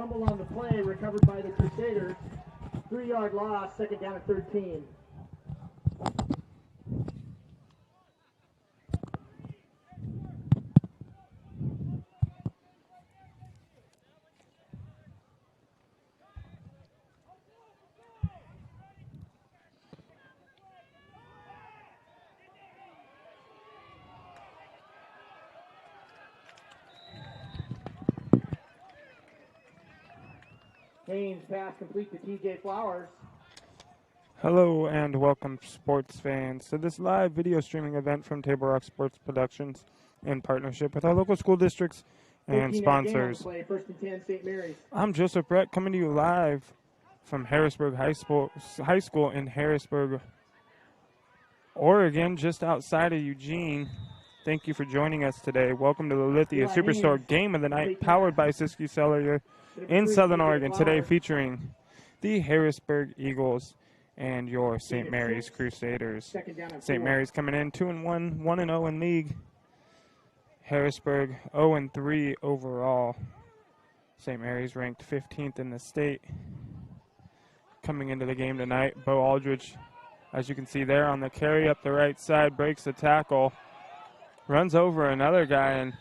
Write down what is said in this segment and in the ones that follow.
Fumble on the play, recovered by the Crusaders. 3-yard loss, second down at 13. Haynes pass complete to TJ Flowers. Hello and welcome, sports fans, to this live video streaming event from Table Rock Sports Productions in partnership with our local school districts and sponsors. First and 10, St. Mary's. I'm Joseph Brett, coming to you live from Harrisburg High School in Harrisburg, Oregon, just outside of Eugene. Thank you for joining us today. Welcome to the Lithia Superstore Game of the Night, powered by Siskiyou Cellular in Southern Oregon. Today featuring the Harrisburg Eagles and your St. Mary's Crusaders. St. Mary's coming in 2-1, 1-0 in league. Harrisburg 0-3 overall. St. Mary's ranked 15th in the state. Coming into the game tonight, Bo Aldridge, as you can see there on the carry up the right side, breaks the tackle, runs over another guy and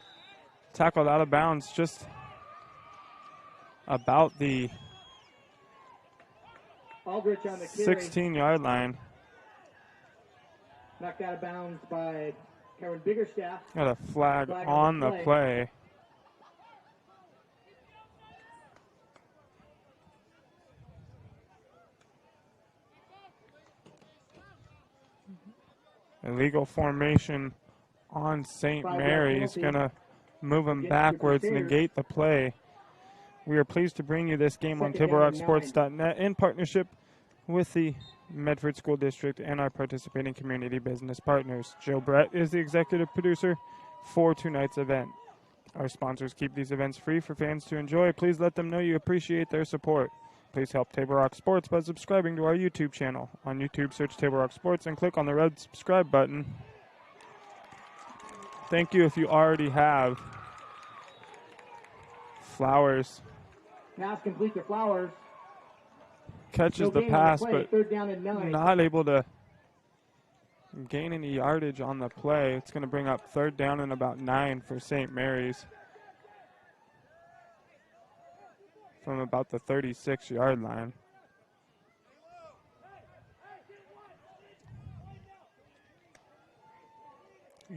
tackled out of bounds just about the 16-yard line. Knocked out of bounds by Karen Biggerstaff. Got a flag on the play. Illegal formation on St. Mary's. Going to move them backwards, negate the play. We are pleased to bring you this game on TableRockSports.net in partnership with the Medford School District and our participating community business partners. Joe Brett is the executive producer for tonight's event. Our sponsors keep these events free for fans to enjoy. Please let them know you appreciate their support. Please help Table Rock Sports by subscribing to our YouTube channel. On YouTube, search Table Rock Sports and click on the red subscribe button. Thank you if you already have. Flowers. Pass complete to Flowers. Catches the pass, but not able to gain any yardage on the play. It's going to bring up third down and about 9 for St. Mary's from about the 36-yard line.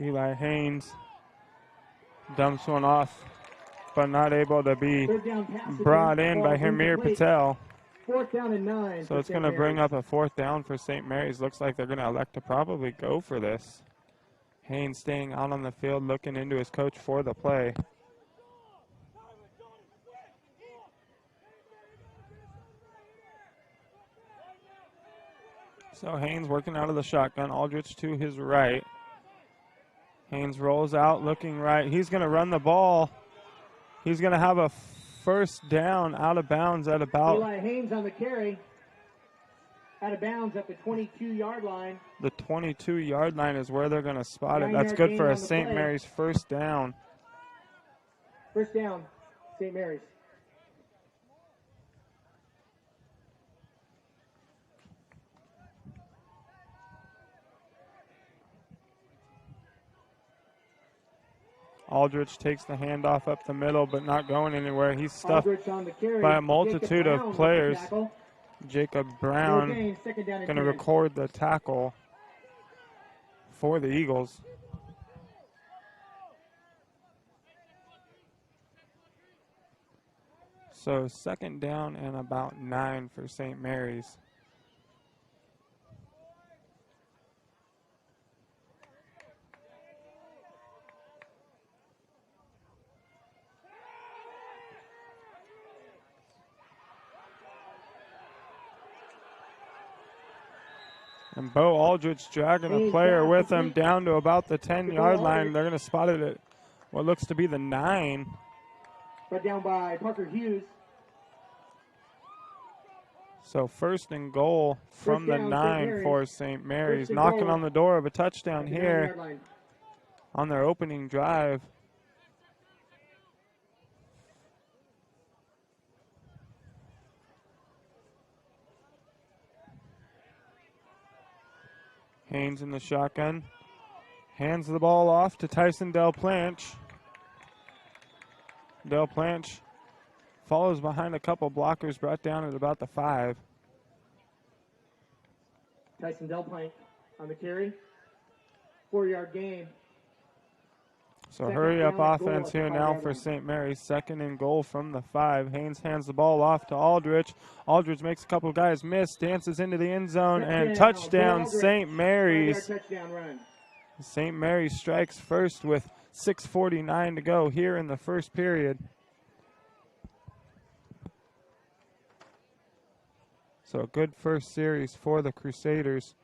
Eli Haynes dumps one off, but not able to be brought in by Hamir Patel. Fourth down and 9. So it's going to bring up a fourth down for St. Mary's. Looks like they're going to elect to probably go for this. Haynes staying out on the field, looking into his coach for the play. So Haynes working out of the shotgun. Aldrich to his right. Haynes rolls out, looking right. He's going to run the ball. He's going to have a first down out of bounds at about... Eli Haynes on the carry. Out of bounds at the 22-yard line. The 22-yard line is where they're going to spot it. That's good for a St. Mary's first down. First down, St. Mary's. Aldrich takes the handoff up the middle, but not going anywhere. He's stuffed by a multitude of players. Jacob Brown going to record the tackle for the Eagles. So second down and about 9 for St. Mary's. And Bo Aldrich dragging a player with him down to about the 10-yard line. They're going to spot it at what looks to be the 9. Brought down by Parker Hughes. So first and goal from the 9 for St. Mary's. Knocking on the door of a touchdown here on their opening drive. Haynes in the shotgun. Hands the ball off to Tyson Delplanche. Delplanche follows behind a couple blockers, brought down at about the 5. Tyson Delplanche on the carry. 4-yard gain. So hurry up offense here now for St. Mary's. 2nd and goal from the 5. Haynes hands the ball off to Aldrich. Aldrich makes a couple guys miss, dances into the end zone, and touchdown St. Mary's. St. Mary's strikes first with 6:49 to go here in the first period. So a good first series for the Crusaders.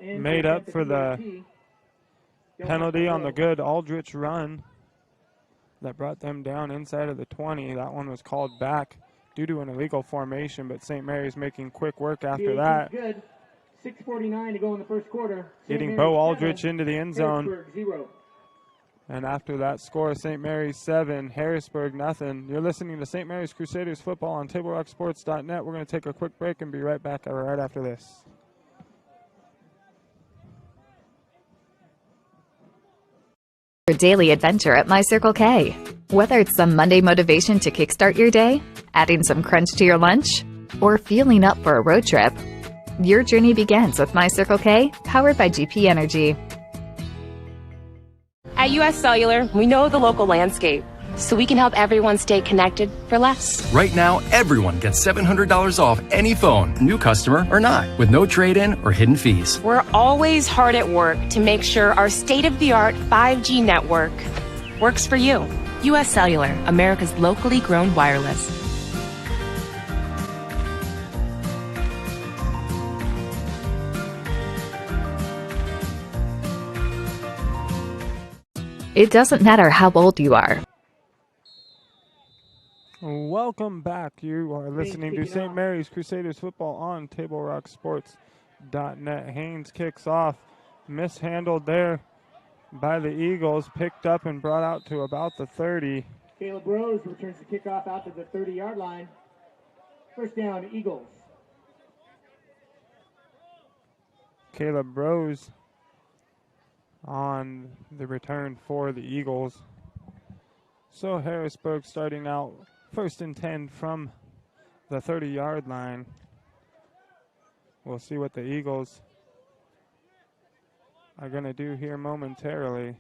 Made up for the penalty on the good Aldrich run that brought them down inside of the 20. That one was called back due to an illegal formation, but St. Mary's making quick work after that. Good. 6:49 to go in the first quarter. Getting Bo Aldrich into the end zone. And after that score, St. Mary's 7, Harrisburg nothing. You're listening to St. Mary's Crusaders football on TableRockSports.net. We're going to take a quick break and be right back right after this. Your daily adventure at My Circle K. Whether it's some Monday motivation to kickstart your day, adding some crunch to your lunch, or fueling up for a road trip, your journey begins with My Circle K, powered by GP Energy. At US Cellular, we know the local landscape, so we can help everyone stay connected for less. Right now, everyone gets $700 off any phone, new customer or not, with no trade-in or hidden fees. We're always hard at work to make sure our state-of-the-art 5G network works for you. US Cellular, America's locally grown wireless. It doesn't matter how old you are. Welcome back. You are listening to St. Mary's Crusaders football on TableRockSports.net. Haynes kicks off. Mishandled there by the Eagles. Picked up and brought out to about the 30. Caleb Rose returns the kickoff out to the 30-yard line. First down, Eagles. Caleb Rose on the return for the Eagles. So Harrisburg starting out 1st and 10 from the 30-yard line. We'll see what the Eagles are going to do here momentarily.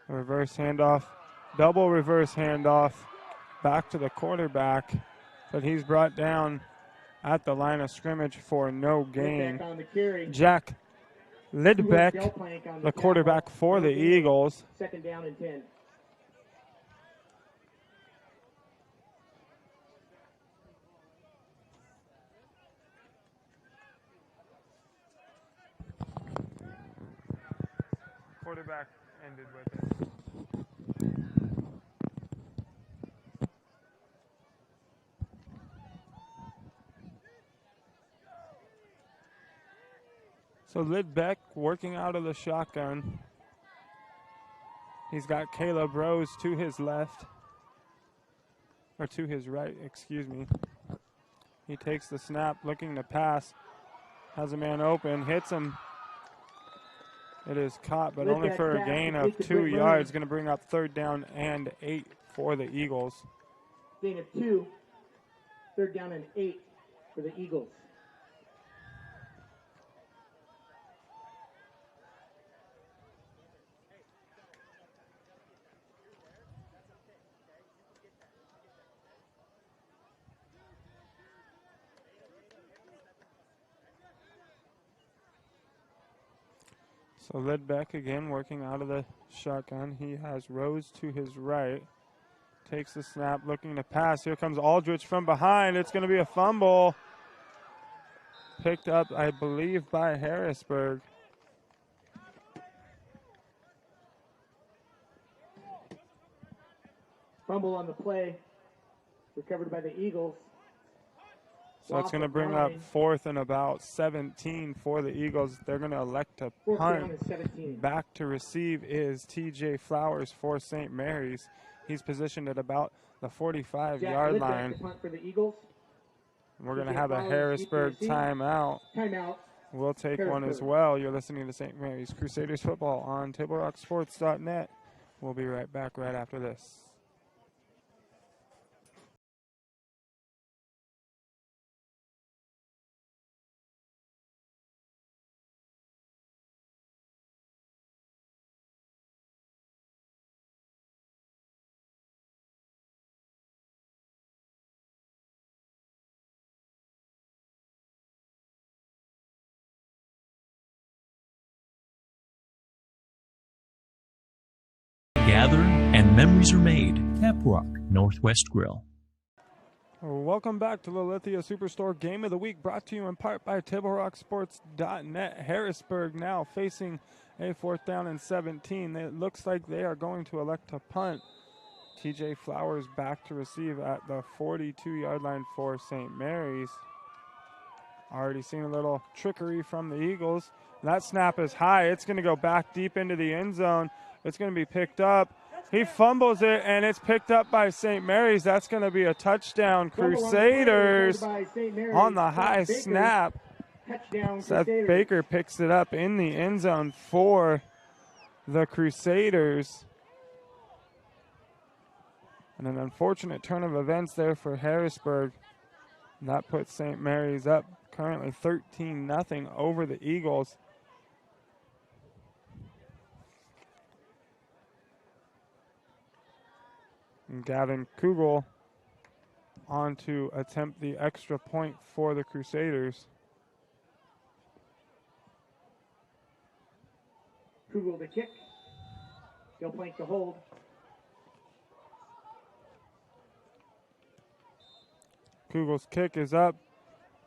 Reverse handoff, double reverse handoff, back to the quarterback, but he's brought down at the line of scrimmage for no gain. Jack Lidbeck, the quarterback for the Eagles. 2nd down and 10. Quarterback ended with it. So Lidbeck working out of the shotgun. He's got Caleb Rose to his left, or to his right, excuse me. He takes the snap, looking to pass, has a man open, hits him. It is caught, but only for a gain of 2 yards. Going to bring up 3rd down and 8 for the Eagles. Gain of 2, 3rd down and 8 for the Eagles. So Lidbeck again working out of the shotgun. He has Rose to his right. Takes the snap, looking to pass. Here comes Aldrich from behind. It's going to be a fumble. Picked up, I believe, by Harrisburg. Fumble on the play. Recovered by the Eagles. So that's going to bring up 4th and about 17 for the Eagles. They're going to elect to punt. Back to receive is TJ Flowers for St. Mary's. He's positioned at about the 45-yard line. Punt for the Eagles. We're going to have a Harrisburg timeout. We'll take one as well. You're listening to St. Mary's Crusaders football on TableRockSports.net. We'll be right back right after this. Gather and memories are made. Tap Rock Northwest Grill. Welcome back to the Lithia Superstore Game of the Week, brought to you in part by TableRockSports.net. Harrisburg now facing a 4th down and 17. It looks like they are going to elect to punt. TJ Flowers back to receive at the 42-yard line for St. Mary's. Already seen a little trickery from the Eagles. That snap is high. It's going to go back deep into the end zone. It's going to be picked up. He fumbles it, and it's picked up by St. Mary's. That's going to be a touchdown. Crusaders on the high snap. Seth Baker picks it up in the end zone for the Crusaders. And an unfortunate turn of events there for Harrisburg. And that puts St. Mary's up currently 13-0 over the Eagles. And Gavin Kugel on to attempt the extra point for the Crusaders. Kugel to kick. Still plank to hold. Kugel's kick is up.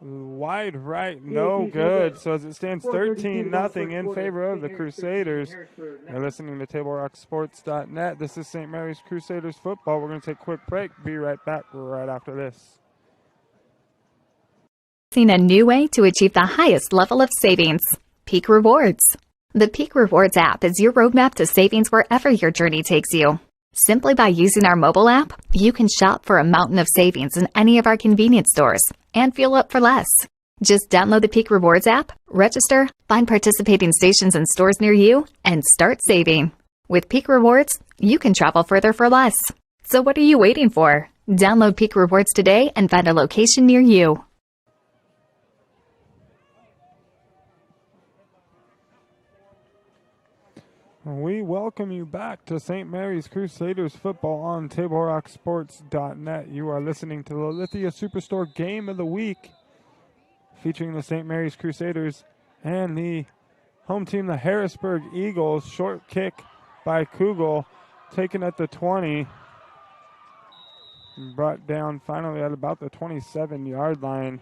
Wide right, no good. So as it stands 13-0 in favor of the Crusaders. You're listening to TableRockSports.net. This is St. Mary's Crusaders football. We're going to take a quick break. Be right back right after this. Seen a new way to achieve the highest level of savings. Peak Rewards. The Peak Rewards app is your roadmap to savings wherever your journey takes you. Simply by using our mobile app, you can shop for a mountain of savings in any of our convenience stores and fuel up for less. Just download the Peak Rewards app, register, find participating stations and stores near you, and start saving. With Peak Rewards, you can travel further for less. So what are you waiting for? Download Peak Rewards today and find a location near you. We welcome you back to St. Mary's Crusaders football on TableRockSports.net. You are listening to the Lithia Superstore Game of the Week, featuring the St. Mary's Crusaders and the home team, the Harrisburg Eagles. Short kick by Kugel, taken at the 20. Brought down finally at about the 27-yard line.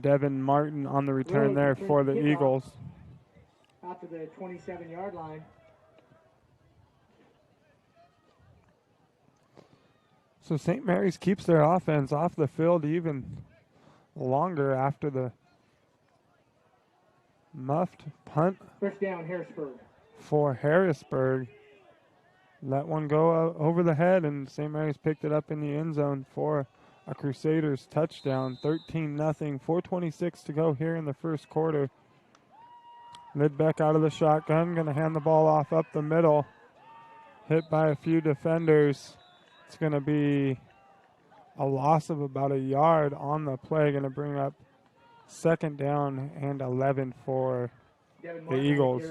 Devin Martin on the return there for the Eagles. Out to the 27-yard line. So St. Mary's keeps their offense off the field even longer after the muffed punt. First down, Harrisburg. For Harrisburg. Let one go over the head, and St. Mary's picked it up in the end zone for a Crusaders touchdown. 13-0, 4:26 to go here in the first quarter. Lidbeck out of the shotgun, going to hand the ball off up the middle. Hit by a few defenders. It's going to be a loss of about a yard on the play. Going to bring up 2nd down and 11 for the Eagles.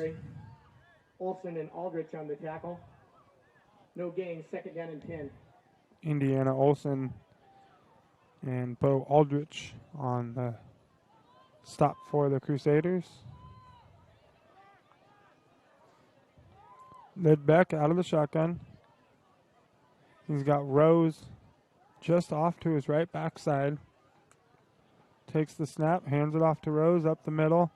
Olsen and Aldrich on the tackle. No gain, 2nd down and 10. Indiana Olsen and Bo Aldrich on the stop for the Crusaders. Lidbeck out of the shotgun. He's got Rose just off to his right backside. Takes the snap, hands it off to Rose up the middle.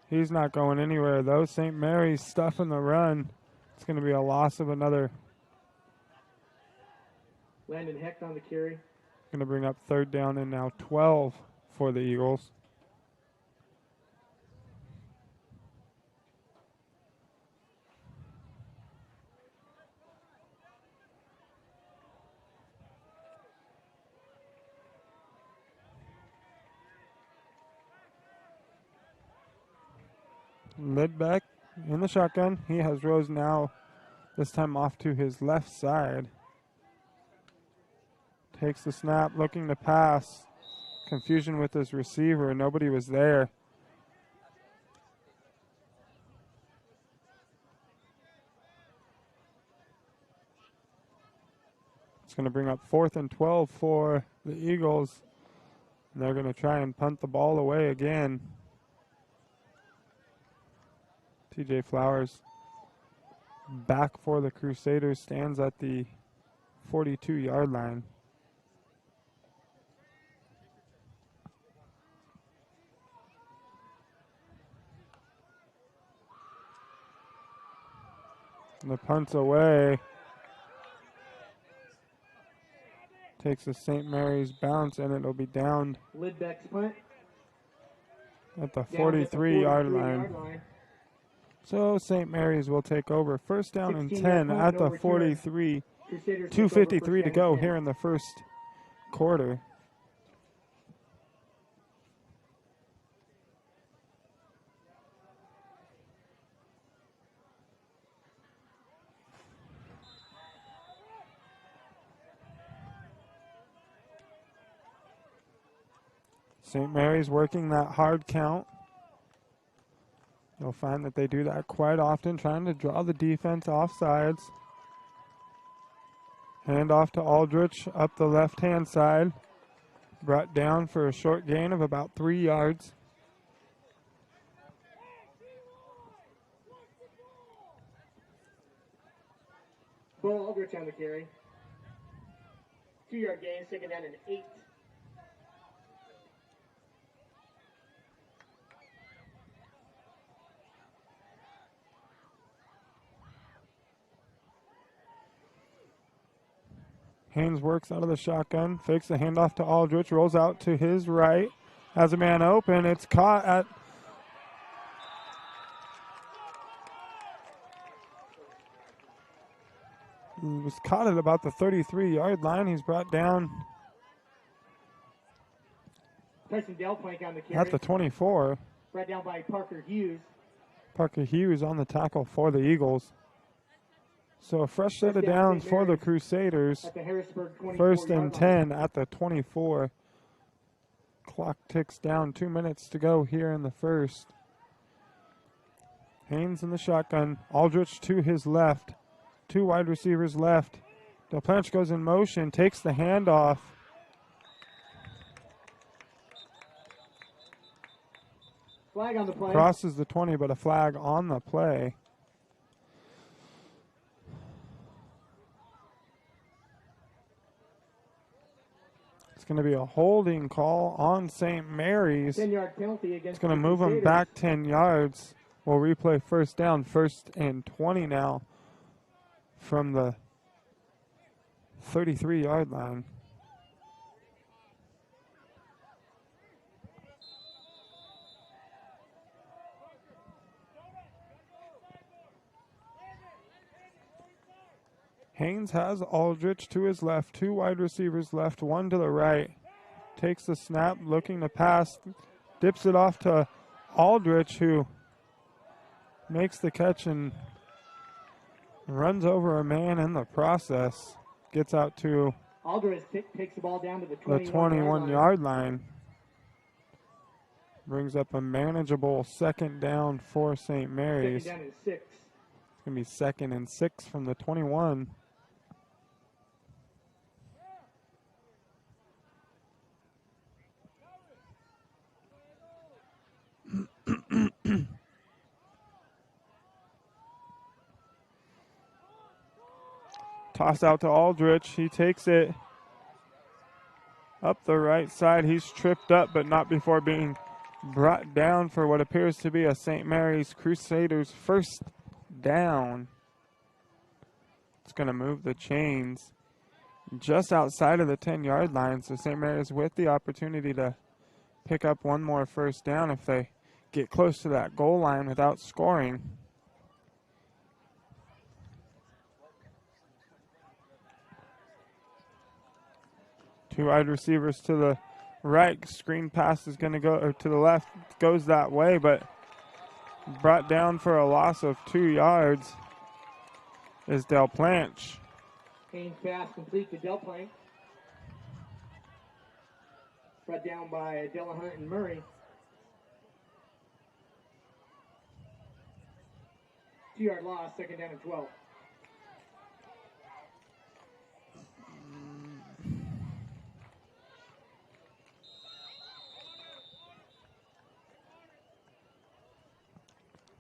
He's not going anywhere though. St. Mary's stuffing the run. It's going to be a loss of another. Landon Hecht on the carry. Going to bring up 3rd down and now 12 for the Eagles. Lidbeck in the shotgun. He has Rose now, this time off to his left side. Takes the snap, looking to pass. Confusion with his receiver. Nobody was there. It's going to bring up 4th and 12 for the Eagles. And they're going to try and punt the ball away again. TJ Flowers back for the Crusaders, stands at the 42-yard line. And the punt's away. Takes a St. Mary's bounce, and it'll be down Lidbeck's punt. At the 43-yard line. So St. Mary's will take over. 1st down and 10 at the 43. 2:53 to go here in the first quarter. St. Mary's working that hard count. You'll find that they do that quite often, trying to draw the defense off sides. Hand off to Aldrich up the left-hand side. Brought down for a short gain of about 3 yards. Bo Aldrich on the carry. 2-yard gain, 2nd down and 8. Haynes works out of the shotgun, fakes the handoff to Aldrich, rolls out to his right, has a man open. It's caught at about the 33-yard line. He's brought down Tyson Delplank on the carry. at the 24. Brought down by Parker Hughes. Parker Hughes on the tackle for the Eagles. So a fresh set of downs for the Crusaders. At the Harrisburg 1st and 10 at the 24. Clock ticks down. 2 minutes to go here in the first. Haynes in the shotgun. Aldrich to his left. 2 wide receivers left. Delplanch goes in motion, takes the handoff. Flag on the play. Crosses the 20, but a flag on the play. It's going to be a holding call on St. Mary's. 10-yard penalty against It's going to move them back 10 yards. We'll replay 1st down, 1st and 20 now from the 33-yard line. Haynes has Aldrich to his left, 2 wide receivers left, 1 to the right. Takes the snap, looking to pass, dips it off to Aldrich, who makes the catch and runs over a man in the process. Gets out to Aldrich takes the ball down to the 21-yard line. Brings up a manageable 2nd down for St. Mary's. 2nd down and 6. It's going to be 2nd and 6 from the 21. Toss out to Aldrich. He takes it up the right side. He's tripped up, but not before being brought down for what appears to be a St. Mary's Crusaders 1st down. It's going to move the chains. just outside of the 10-yard line. So St. Mary's with the opportunity to pick up one more first down if they get close to that goal line without scoring. Two wide receivers to the right. Screen pass is going to go, or to the left, goes that way, but brought down for a loss of 2 yards is Del Planche. Haynes pass complete to Del Planche. Brought down by Delahunt and Murray. 2-yard loss, second down and 12.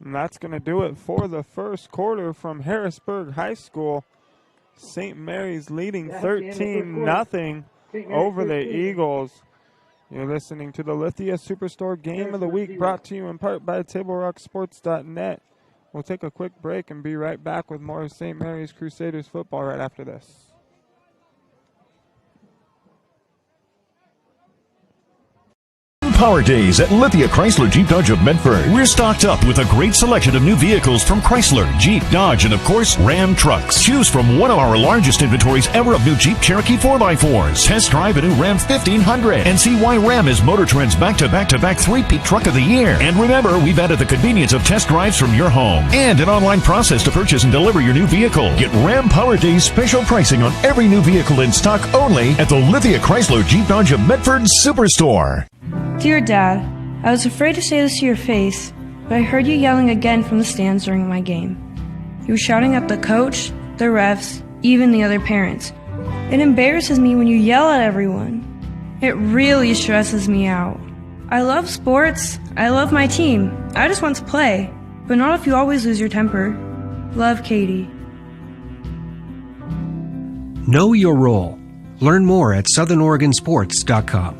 And that's going to do it for the first quarter from Harrisburg High School. St. Mary's leading 13-0 over the Eagles. You're listening to the Lithia Superstore Game of the Week, brought to you in part by TableRockSports.net. We'll take a quick break and be right back with more St. Mary's Crusaders football right after this. Power Days at Lithia Chrysler Jeep Dodge of Medford. We're stocked up with a great selection of new vehicles from Chrysler, Jeep, Dodge, and of course, Ram trucks. Choose from one of our largest inventories ever of new Jeep Cherokee 4x4s. Test drive a new Ram 1500 and see why Ram is Motor Trend's back-to-back three-peat truck of the year. And remember, we've added the convenience of test drives from your home and an online process to purchase and deliver your new vehicle. Get Ram Power Days special pricing on every new vehicle in stock only at the Lithia Chrysler Jeep Dodge of Medford Superstore. Dear Dad, I was afraid to say this to your face, but I heard you yelling again from the stands during my game. You were shouting at the coach, the refs, even the other parents. It embarrasses me when you yell at everyone. It really stresses me out. I love sports, I love my team, I just want to play, but not if you always lose your temper. Love, Katie. Know your role. Learn more at southernoregonsports.com.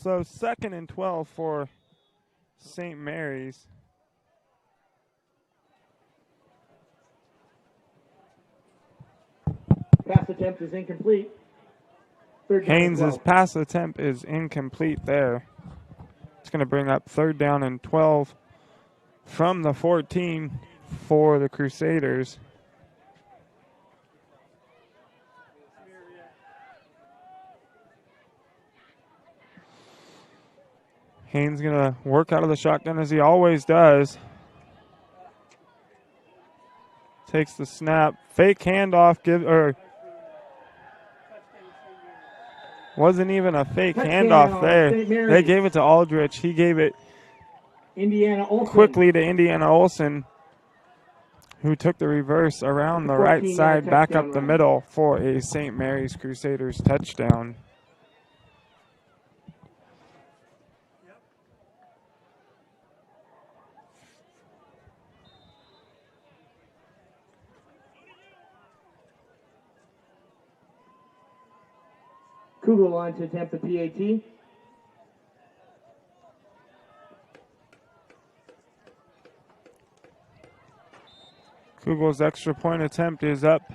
So 2nd and 12 for St. Mary's. Pass attempt is incomplete. Haynes' pass attempt is incomplete there. It's going to bring up 3rd down and 12 from the 14 for the Crusaders. Haynes going to work out of the shotgun as he always does. Takes the snap. Fake handoff. Wasn't even a fake handoff there. They gave it to Aldrich. He gave it quickly to Indiana Olsen, who took the reverse around the right side, back up the middle for a St. Mary's Crusaders touchdown. Kugel on to attempt the PAT. Kugel's extra point attempt is up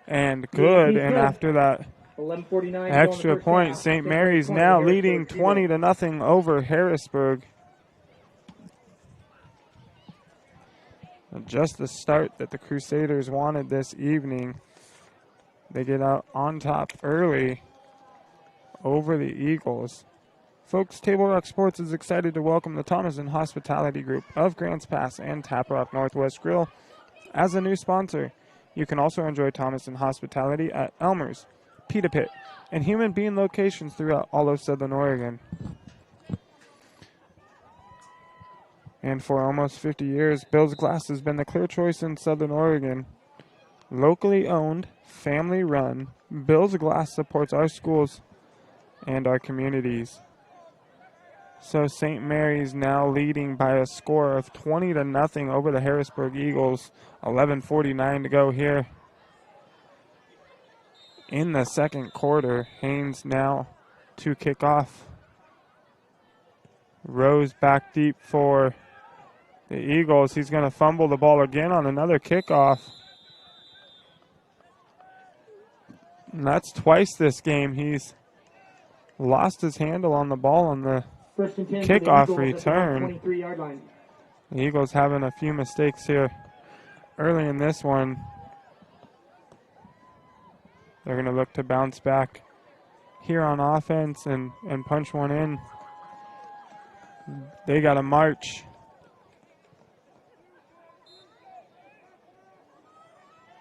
and good. And after that extra point, St. Mary's now leading 20-0 over Harrisburg. Just the start that the Crusaders wanted this evening. They get out on top early over the Eagles. Folks, Table Rock Sports is excited to welcome the Thomason Hospitality Group of Grants Pass and Tap Rock Northwest Grill as a new sponsor. You can also enjoy Thomason Hospitality at Elmer's, Pita Pit, and Human Bean locations throughout all of Southern Oregon. And for almost 50 years, Bill's Glass has been the clear choice in Southern Oregon. Locally owned, family run, Bill's Glass supports our schools and our communities. So St. Mary's now leading by a score of 20-0 over the Harrisburg Eagles. 11:49 to go here in the second quarter. Haynes now to kick off. Rose back deep for the Eagles. He's going to fumble the ball again on another kickoff. And that's twice this game. He's lost his handle on the ball on the kickoff return. The Eagles having a few mistakes here early in this one. They're going to look to bounce back here on offense and punch one in. They got to march.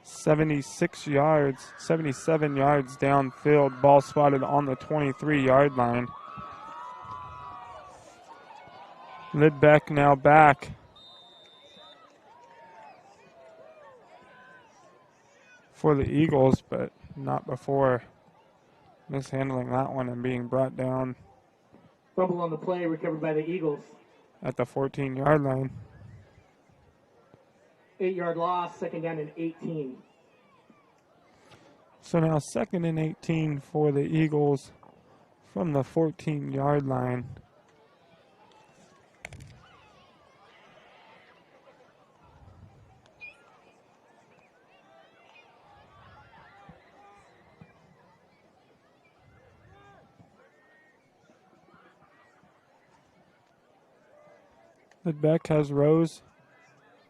,77 yards downfield. Ball spotted on the 23-yard line. Lidbeck now back. For the Eagles, but not before mishandling that one and being brought down. Fumble on the play, recovered by the Eagles. At the 14-yard line. 8-yard loss, second down and 18. So now second and 18 for the Eagles from the 14-yard line. Lidbeck has Rose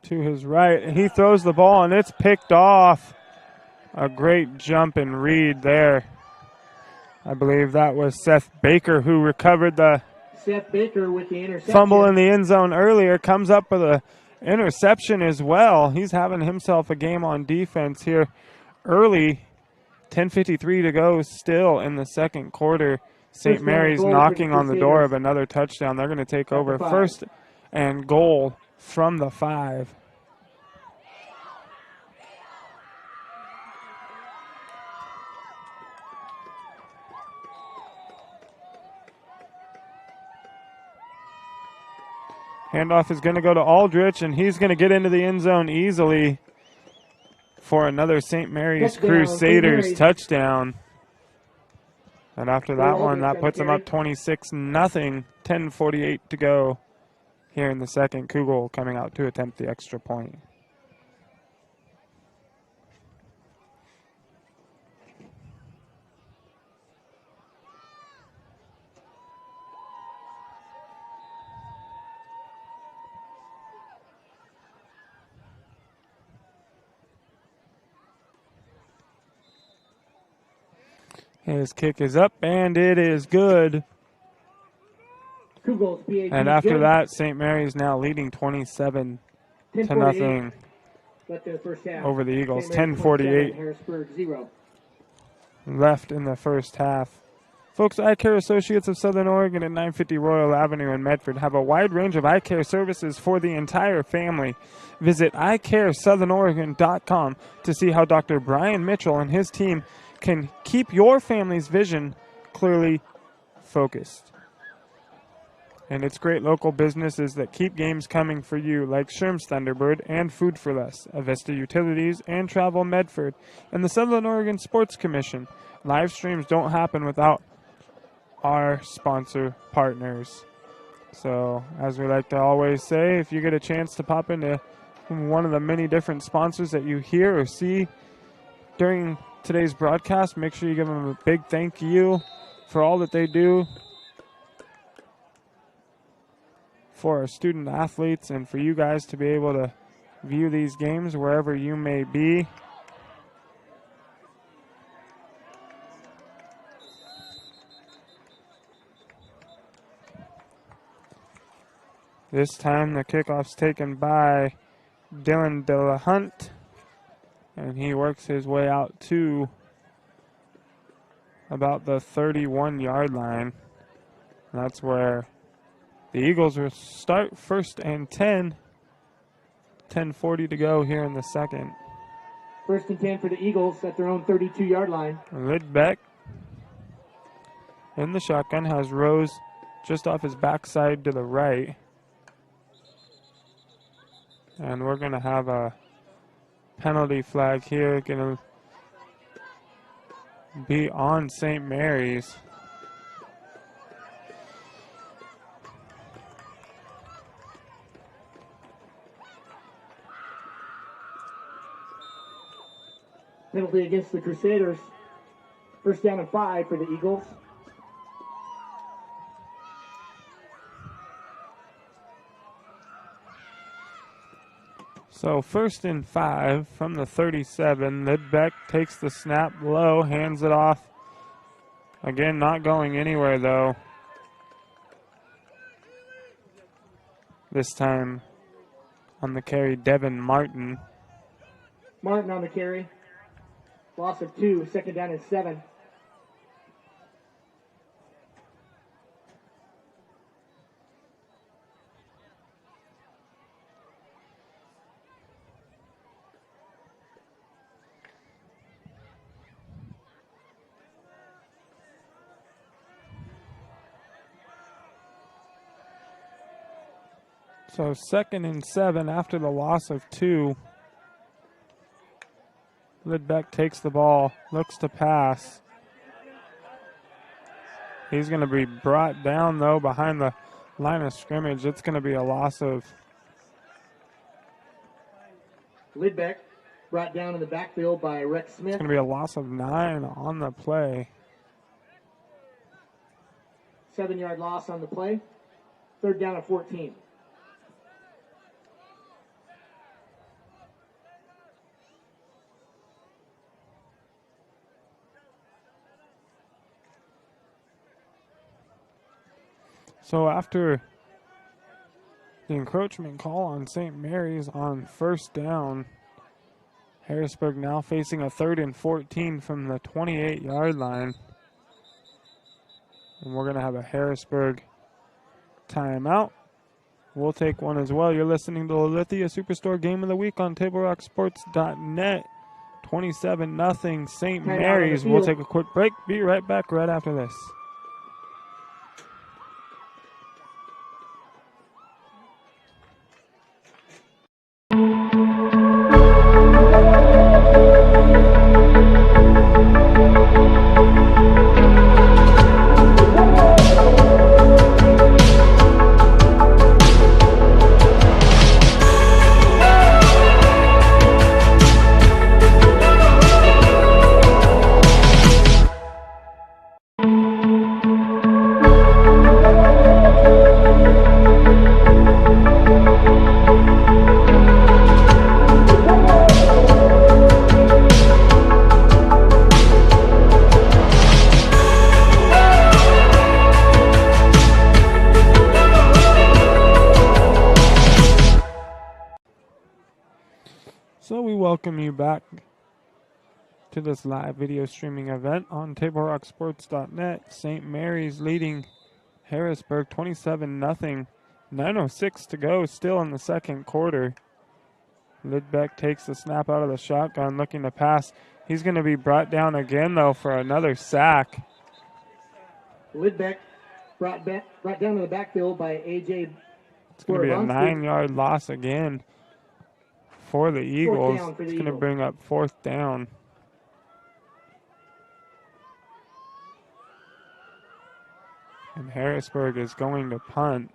to his right, and he throws the ball, and it's picked off. A great jump and read there. I believe that was Seth Baker who recovered the Seth Baker with the interception. Fumble in the end zone earlier, comes up with an interception as well. He's having himself a game on defense here early. 10:53 to go still in the second quarter. St. Mary's knocking on the door of another touchdown. They're going to take over first and goal from the 5. Handoff is going to go to Aldrich, and he's going to get into the end zone easily for another St. Mary's Crusaders touchdown. And after that one, that puts them up 26-0, 10:48 to go here in the second. Kugel coming out to attempt the extra point. His kick is up, and it is good. And after that, St. Mary's now leading 27-0 over the Eagles. 10:48 Harrisburg 0. left in the first half. Folks, Eye Care Associates of Southern Oregon at 950 Royal Avenue in Medford have a wide range of eye care services for the entire family. Visit eyecaresouthern.oregon.com to see how Dr. Brian Mitchell and his team can keep your family's vision clearly focused. And it's great local businesses that keep games coming for you, like Sherm's Thunderbird and Food for Less, Avesta Utilities, and Travel Medford, and the Southern Oregon Sports Commission. Live streams don't happen without our sponsor partners. So, as we like to always say, if you get a chance to pop into one of the many different sponsors that you hear or see during today's broadcast, make sure you give them a big thank you for all that they do for our student athletes and for you guys to be able to view these games wherever you may be. This time the kickoff's taken by Dylan Delahunt, and he works his way out to about the 31-yard line. That's where the Eagles will start first and 10. 10:40 to go here in the second. First and 10 for the Eagles at their own 32-yard line. Lidbeck in the shotgun has Rose just off his backside to the right. And we're going to have a penalty flag here. Going to be on St. Mary's. Penalty against the Crusaders. First down and 5 for the Eagles. So 1st and 5 from the 37. Lidbeck takes the snap low, hands it off. Again, not going anywhere though. This time on the carry, Devin Martin. Martin on the carry. Loss of 2, second down and 7. So 2nd and 7 after the loss of 2. Lidbeck takes the ball, looks to pass. He's going to be brought down, though, behind the line of scrimmage. It's going to be a loss of... Lidbeck brought down in the backfield by Rex Smith. It's going to be a loss of 9 on the play. 7-yard loss on the play. Third down and 14. So after the encroachment call on St. Mary's on 1st down, Harrisburg now facing a 3rd and 14 from the 28-yard line. And we're going to have a Harrisburg timeout. We'll take one as well. You're listening to the Lithia Superstore Game of the Week on TableRockSports.net. 27-0 St. Mary's. We'll take a quick break. Be right back right after this. So we welcome you back to this live video streaming event on TableRockSports.net. St. Mary's leading Harrisburg 27-0. 9:06 to go, still in the second quarter. Lidbeck takes the snap out of the shotgun, looking to pass. He's going to be brought down again, though, for another sack. Lidbeck brought down to the backfield by A.J. It's going to be a 9-yard loss again for the Eagles. It's going to bring up 4th down. And Harrisburg is going to punt.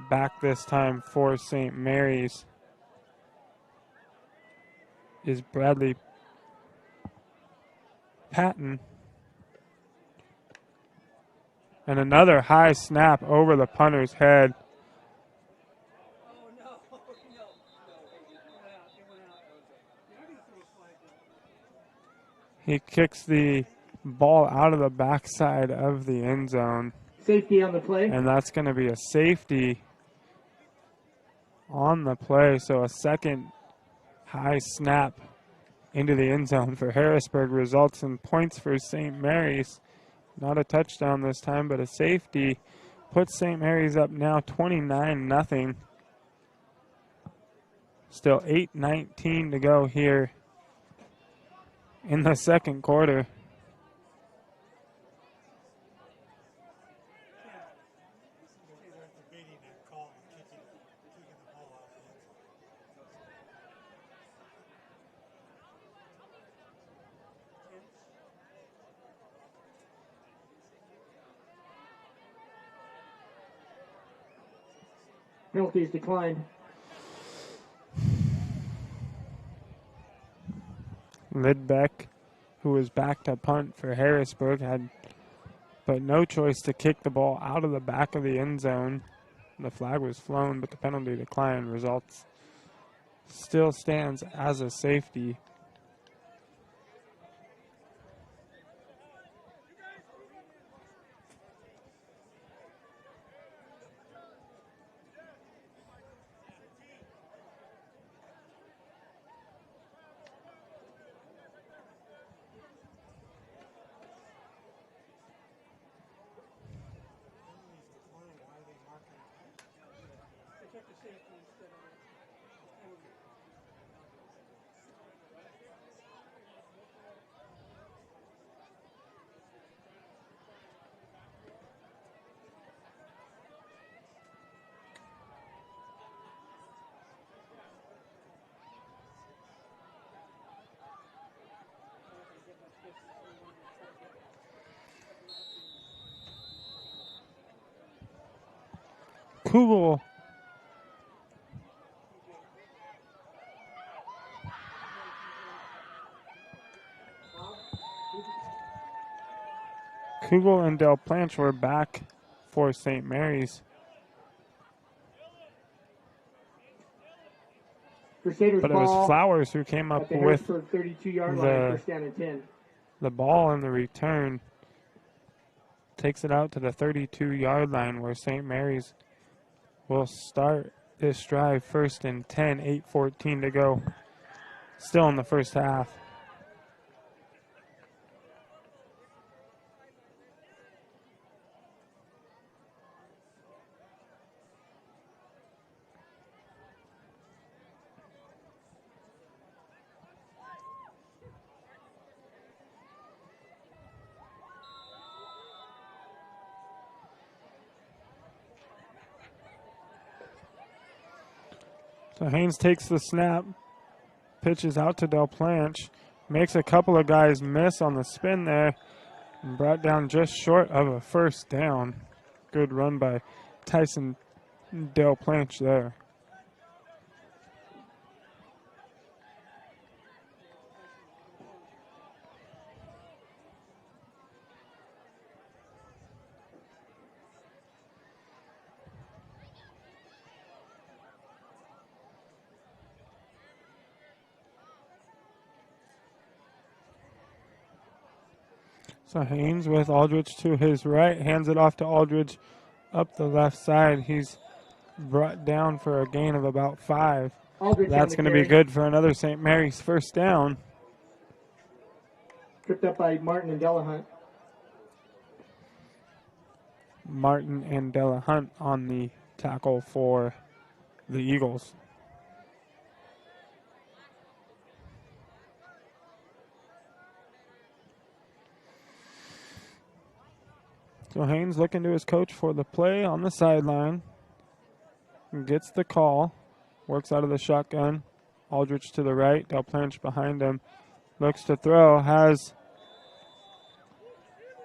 Back this time for St. Mary's is Bradley Patton. And another high snap over the punter's head. He kicks the ball out of the backside of the end zone. Safety on the play. And that's going to be a safety on the play. So a second high snap into the end zone for Harrisburg results in points for St. Mary's. Not a touchdown this time, but a safety puts St. Mary's up now 29-0. Still 8:19 to go here in the second quarter. Penalties declined. Lidbeck, who was back to punt for Harrisburg, had but no choice to kick the ball out of the back of the end zone. The flag was flown, but the penalty declined. Results still stands as a safety. Kugel and Del Planche were back for St. Mary's. Crusaders But it was Flowers who came up with 32-yard line, first down and 10. The ball in the return. Takes it out to the 32-yard line where St. Mary's will start this drive first and 10, 8:14 to go. Still in the first half. So Haynes takes the snap, pitches out to Del Planche, makes a couple of guys miss on the spin there, and brought down just short of a first down. Good run by Tyson Del Planche there. So Haynes with Aldridge to his right, hands it off to Aldridge up the left side. He's brought down for a gain of about 5. Aldridge That's going to be good for another St. Mary's first down. Tripped up by Martin and Delahunt. Martin and Delahunt on the tackle for the Eagles. So Haynes looking to his coach for the play on the sideline. Gets the call. Works out of the shotgun. Aldridge to the right. Del Planche behind him. Looks to throw. Has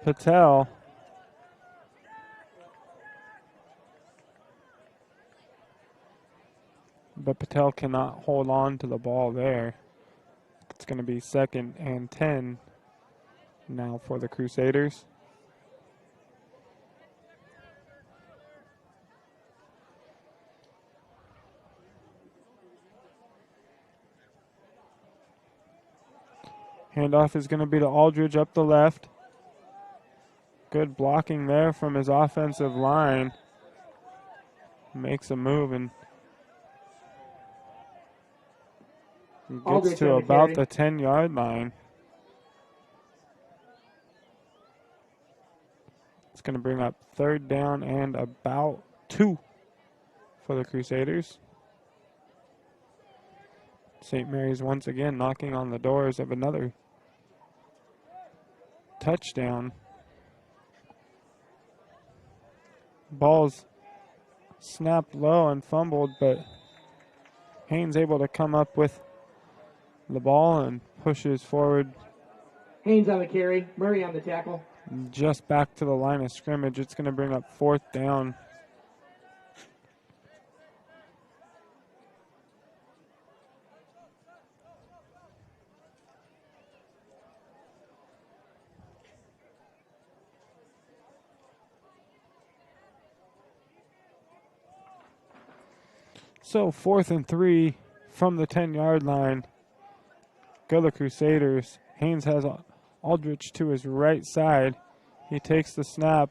Patel. But Patel cannot hold on to the ball there. It's going to be 2nd and 10 now for the Crusaders. Handoff is going to be to Aldridge up the left. Good blocking there from his offensive line. Makes a move and gets Aldridge to about the 10-yard line. It's going to bring up 3rd down and about 2 for the Crusaders. St. Mary's once again knocking on the doors of another touchdown. Ball's snapped low and fumbled, but Haynes able to come up with the ball and pushes forward. Haynes on the carry, Murray on the tackle. Just back to the line of scrimmage. It's going to bring up 4th down. So 4th and 3 from the 10-yard line. Go the Crusaders. Haynes has Aldrich to his right side. He takes the snap,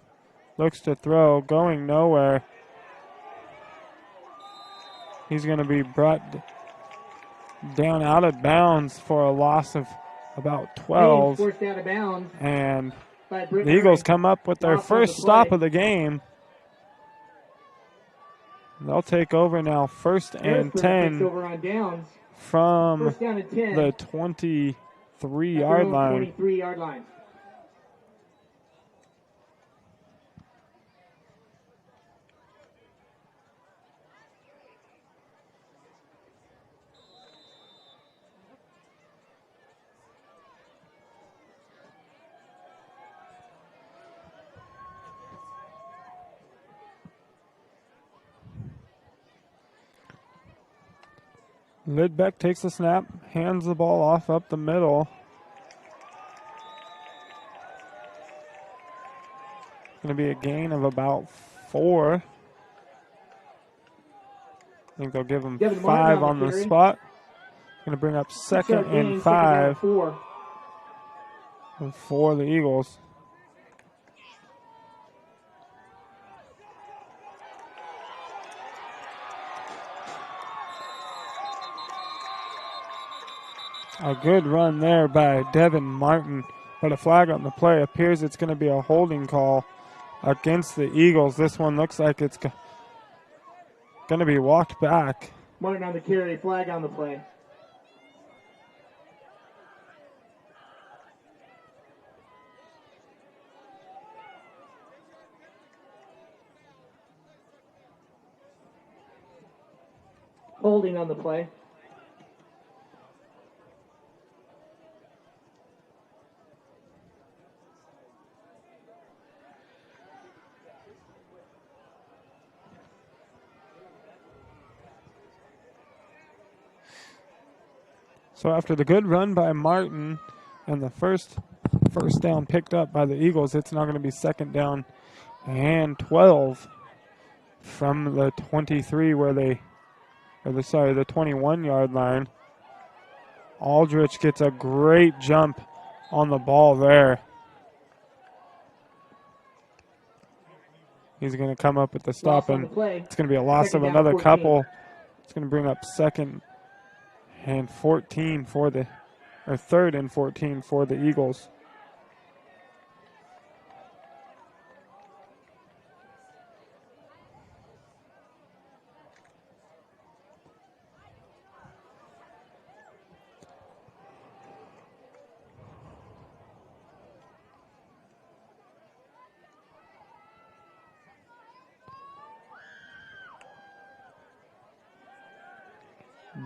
looks to throw, going nowhere. He's going to be brought down out of bounds for a loss of about 12. Forced out of bounds. And the Eagles come up with their first stop of the game. They'll take over now, 1st and 10 over on downs. From First down and 10 the 23-yard line. 23-yard line. Lidbeck takes the snap, hands the ball off up the middle. Going to be a gain of about 4. I think they'll give him 5 on the spot. Going to bring up 2nd and 5 for the Eagles. A good run there by Devin Martin, but a flag on the play. Appears it's going to be a holding call against the Eagles. This one looks like it's going to be walked back. Martin on the carry, flag on the play. Holding on the play. So after the good run by Martin and the first down picked up by the Eagles, it's now going to be 2nd down and 12 from the 23 the 21-yard line. Aldrich gets a great jump on the ball there. He's going to come up with the stop, and it's going to be a loss of another couple. It's going to bring up 2nd and 14 3rd and 14 for the Eagles.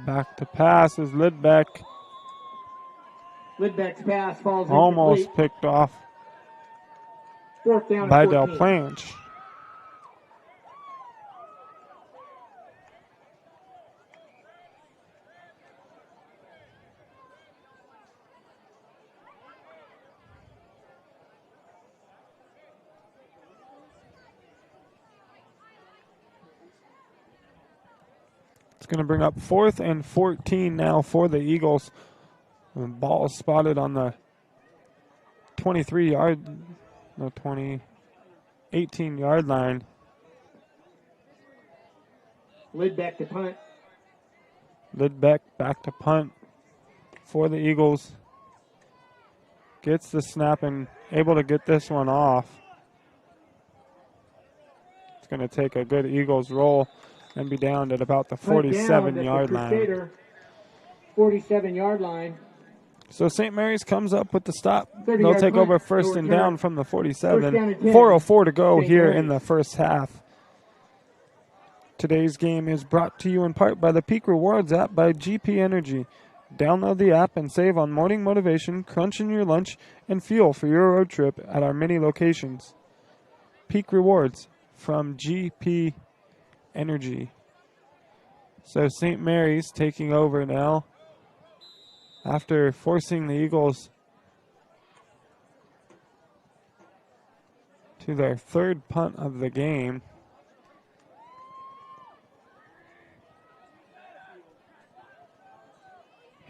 Back to pass is Lidbeck. Lidbeck's pass falls almost incomplete. Picked off 4th down by and 14. Del Planche. It's going to bring up 4th and 14 now for the Eagles. The ball is spotted on the 18-yard line. Lidbeck to punt. Lidbeck back to punt for the Eagles. Gets the snap and able to get this one off. It's going to take a good Eagles roll and be down at about the 47-yard line. 47-yard line. So St. Mary's comes up with the stop. They'll take over 1st and down from the 47. 4:04 to go here in the first half. Today's game is brought to you in part by the Peak Rewards app by GP Energy. Download the app and save on morning motivation, crunch in your lunch, and fuel for your road trip at our many locations. Peak Rewards from GP Energy. So St. Mary's taking over now after forcing the Eagles to their 3rd punt of the game.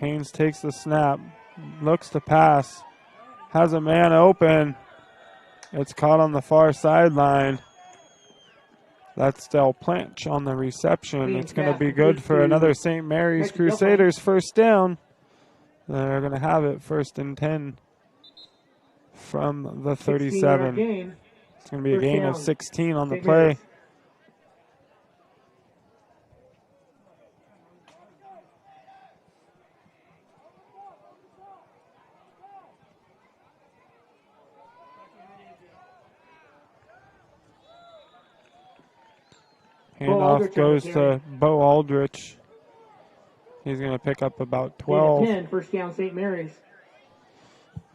Haynes takes the snap, looks to pass, has a man open. It's caught on the far sideline. That's Del Planch on the reception. It's going to be good for another St. Mary's Crusaders first down. They're going to have it 1st and 10 from the 37. It's going to be a gain of 16 on the play. Handoff goes to Bo Aldrich. He's going to pick up about 12. 10, first down, St. Mary's.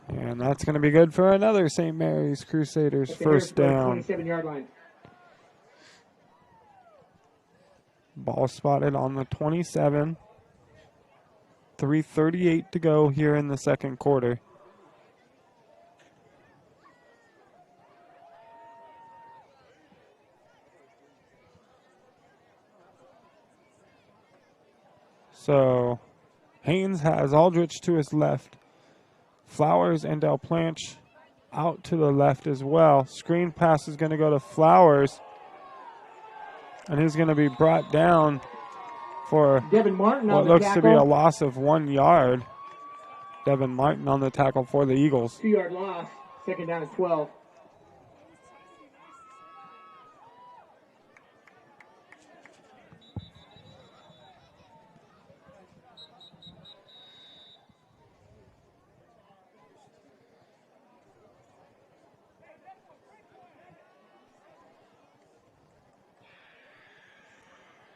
And that's going to be good for another St. Mary's Crusaders first down. 27-yard line. Ball spotted on the 27. 3:38 to go here in the second quarter. So Haynes has Aldrich to his left. Flowers and Del Planch out to the left as well. Screen pass is going to go to Flowers. And he's going to be brought down for Devin Martin what looks to be a loss of 1 yard. Devin Martin on the tackle for the Eagles. 2-yard loss. Second down and 12.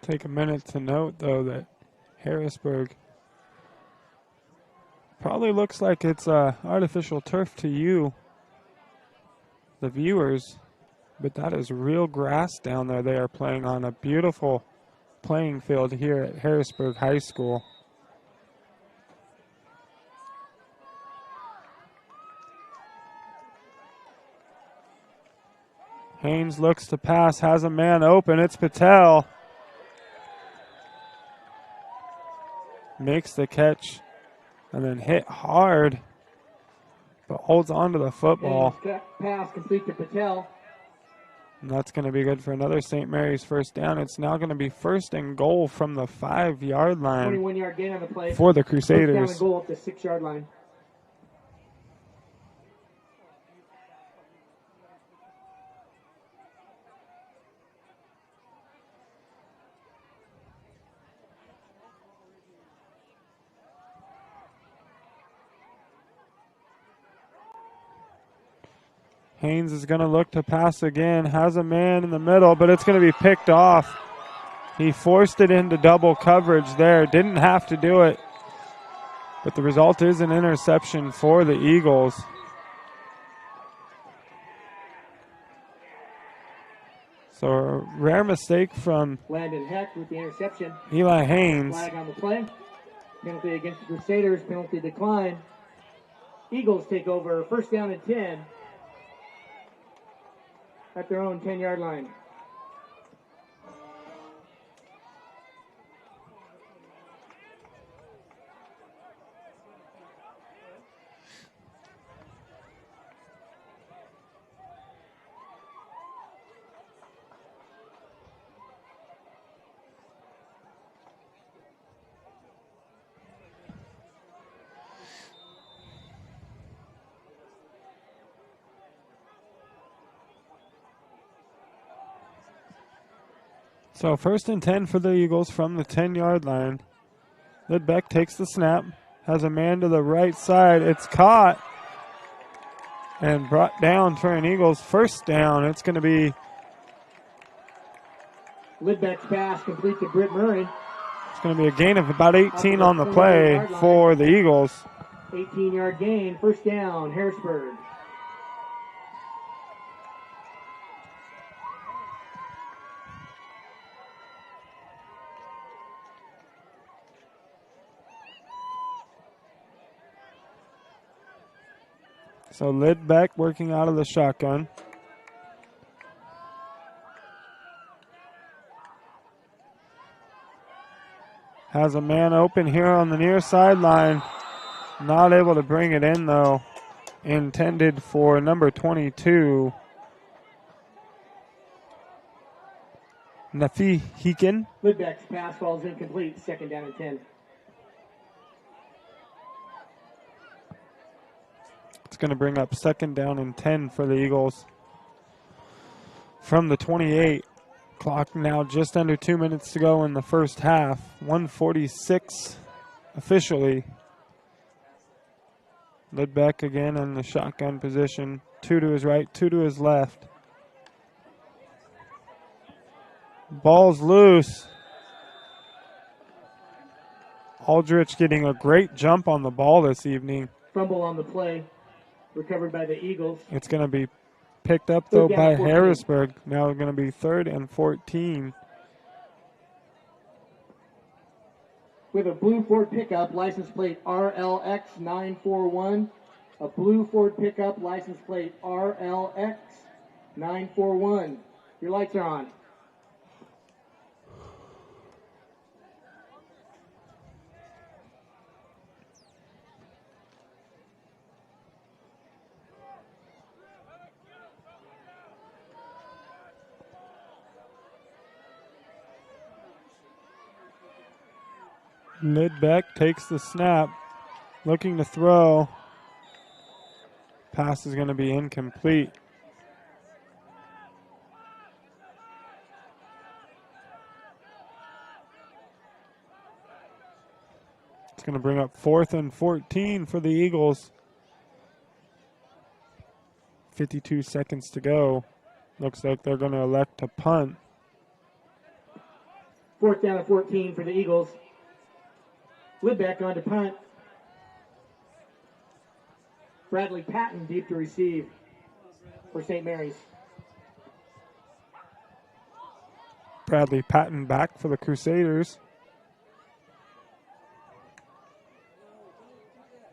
Take a minute to note, though, that Harrisburg probably looks like it's artificial turf to you, the viewers, but that is real grass down there. They are playing on a beautiful playing field here at Harrisburg High School. Haynes looks to pass, has a man open. It's Patel. Makes the catch and then hit hard, but holds on to the football. Pass complete to Patel. And that's going to be good for another St. Mary's first down. It's now going to be 1st and goal from the 5-yard line 21-yard gain on the play for the Crusaders. First down and goal up the 6-yard line. Haynes is going to look to pass again, has a man in the middle, but it's going to be picked off. He forced it into double coverage there, didn't have to do it, but the result is an interception for the Eagles. So a rare mistake from Landon Heck with the interception. Eli Haynes. Flag on the play. Penalty against the Crusaders, penalty decline. Eagles take over, first down and 10. At their own 10-yard line. So 1st and 10 for the Eagles from the 10-yard line. Lidbeck takes the snap, has a man to the right side. It's caught and brought down for an Eagles first down. It's going to be Lidbeck's pass complete to Britt Murray. It's going to be a gain of about 18 on the play for the Eagles. 18-yard gain, first down, Harrisburg. So Lidbeck working out of the shotgun. Has a man open here on the near sideline. Not able to bring it in, though. Intended for number 22. Nafi Heekin. Lidbeck's pass falls incomplete. 2nd down and 10. It's going to bring up 2nd down and 10 for the Eagles. From the 28. Clock now just under 2 minutes to go in the first half. 1:46 officially. Lidbeck again in the shotgun position. 2 to his right, 2 to his left. Ball's loose. Aldrich getting a great jump on the ball this evening. Fumble on the play. Recovered by the Eagles. It's going to be picked up, though, by 14. Harrisburg. Now going to be 3rd and 14. We have a blue Ford pickup, license plate RLX 941. A blue Ford pickup, license plate RLX 941. Your lights are on. Lidbeck takes the snap, looking to throw. Pass is going to be incomplete. It's going to bring up 4th and 14 for the Eagles. 52 seconds to go. Looks like they're going to elect to punt. 4th down and 14 for the Eagles. Lidbeck on to punt. Bradley Patton deep to receive for St. Mary's. Bradley Patton back for the Crusaders.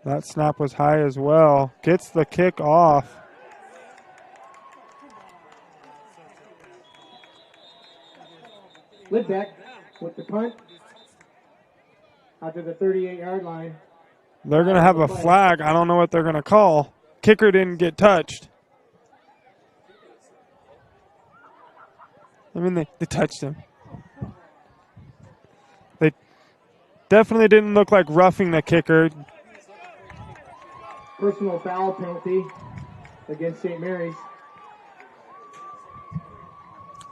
That snap was high as well. Gets the kick off. Lidbeck with the punt. Out to the 38-yard line. They're going to have a flag. I don't know what they're going to call. Kicker didn't get touched. I mean, they touched him. They definitely didn't look like roughing the kicker. Personal foul penalty against St. Mary's.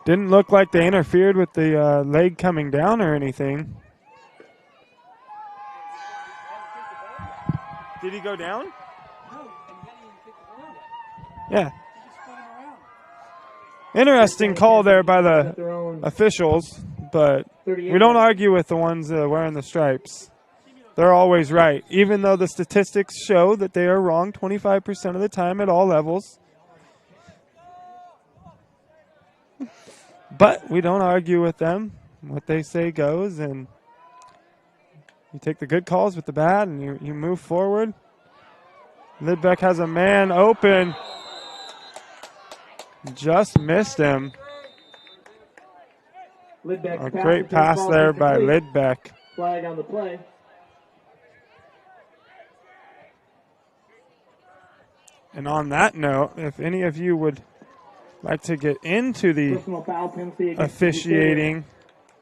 Didn't look like they interfered with the leg coming down or anything. Did he go down? Yeah. Interesting call there by the officials, but we don't argue with the ones wearing the stripes. They're always right, even though the statistics show that they are wrong 25% of the time at all levels. But we don't argue with them. What they say goes, and you take the good calls with the bad, and you move forward. Lidbeck has a man open. Just missed him. A great pass there by Lidbeck. Flag on the play. And on that note, if any of you would like to get into the officiating,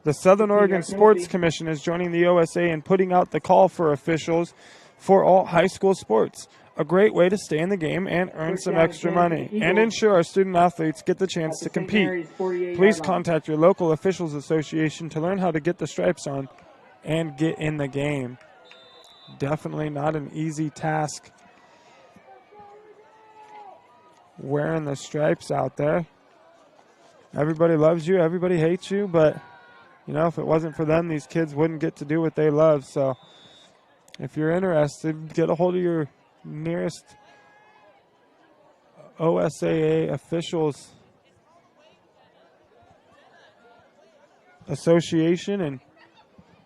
the Southern Oregon Sports Commission is joining the OSA and putting out the call for officials for all high school sports. A great way to stay in the game and earn some extra money and ensure our student athletes get the chance to compete. Please contact your local officials association to learn how to get the stripes on and get in the game. Definitely not an easy task wearing the stripes out there. Everybody loves you, everybody hates you, but you know, if it wasn't for them, these kids wouldn't get to do what they love. So if you're interested, get a hold of your nearest OSAA officials association, and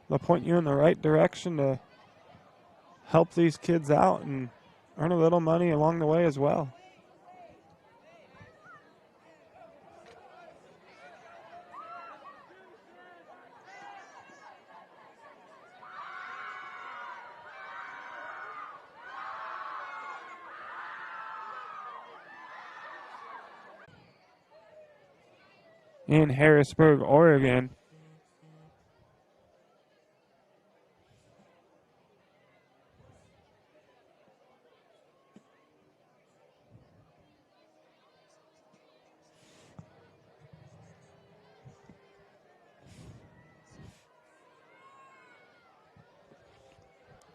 they'll point you in the right direction to help these kids out and earn a little money along the way as well. in Harrisburg, Oregon.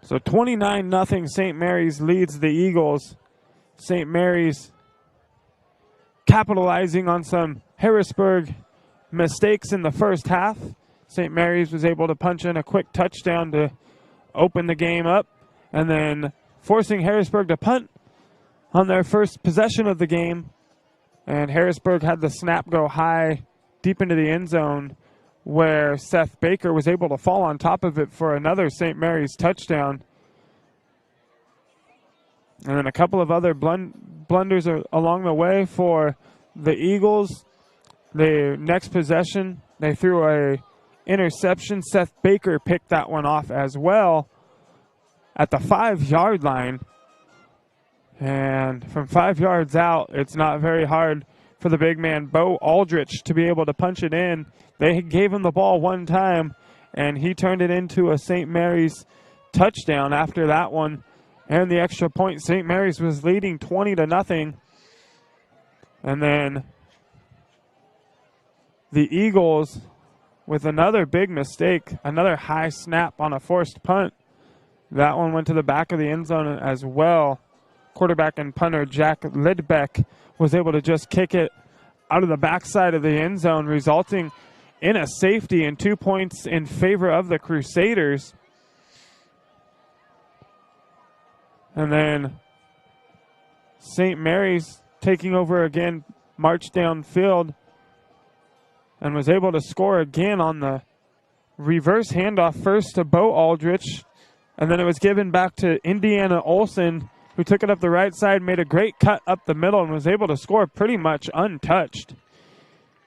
So 29-0 St. Mary's leads the Eagles. St. Mary's capitalizing on some Harrisburg mistakes in the first half. St. Mary's was able to punch in a quick touchdown to open the game up, and then forcing Harrisburg to punt on their first possession of the game. And Harrisburg had the snap go high deep into the end zone, where Seth Baker was able to fall on top of it for another St. Mary's touchdown. And then a couple of other blunders along the way for the Eagles. The next possession, they threw a interception. Seth Baker picked that one off as well at the 5-yard line. And from 5 yards out, it's not very hard for the big man, Bo Aldrich, to be able to punch it in. They gave him the ball one time, and he turned it into a St. Mary's touchdown after that one. And the extra point, St. Mary's was leading 20-0. And then the Eagles, with another big mistake, another high snap on a forced punt. That one went to the back of the end zone as well. Quarterback and punter Jack Lidbeck was able to just kick it out of the backside of the end zone, resulting in a safety and 2 points in favor of the Crusaders. And then St. Mary's taking over again, marched downfield and was able to score again on the reverse handoff, first to Bo Aldrich, and then it was given back to Indiana Olson, who took it up the right side, made a great cut up the middle, and was able to score pretty much untouched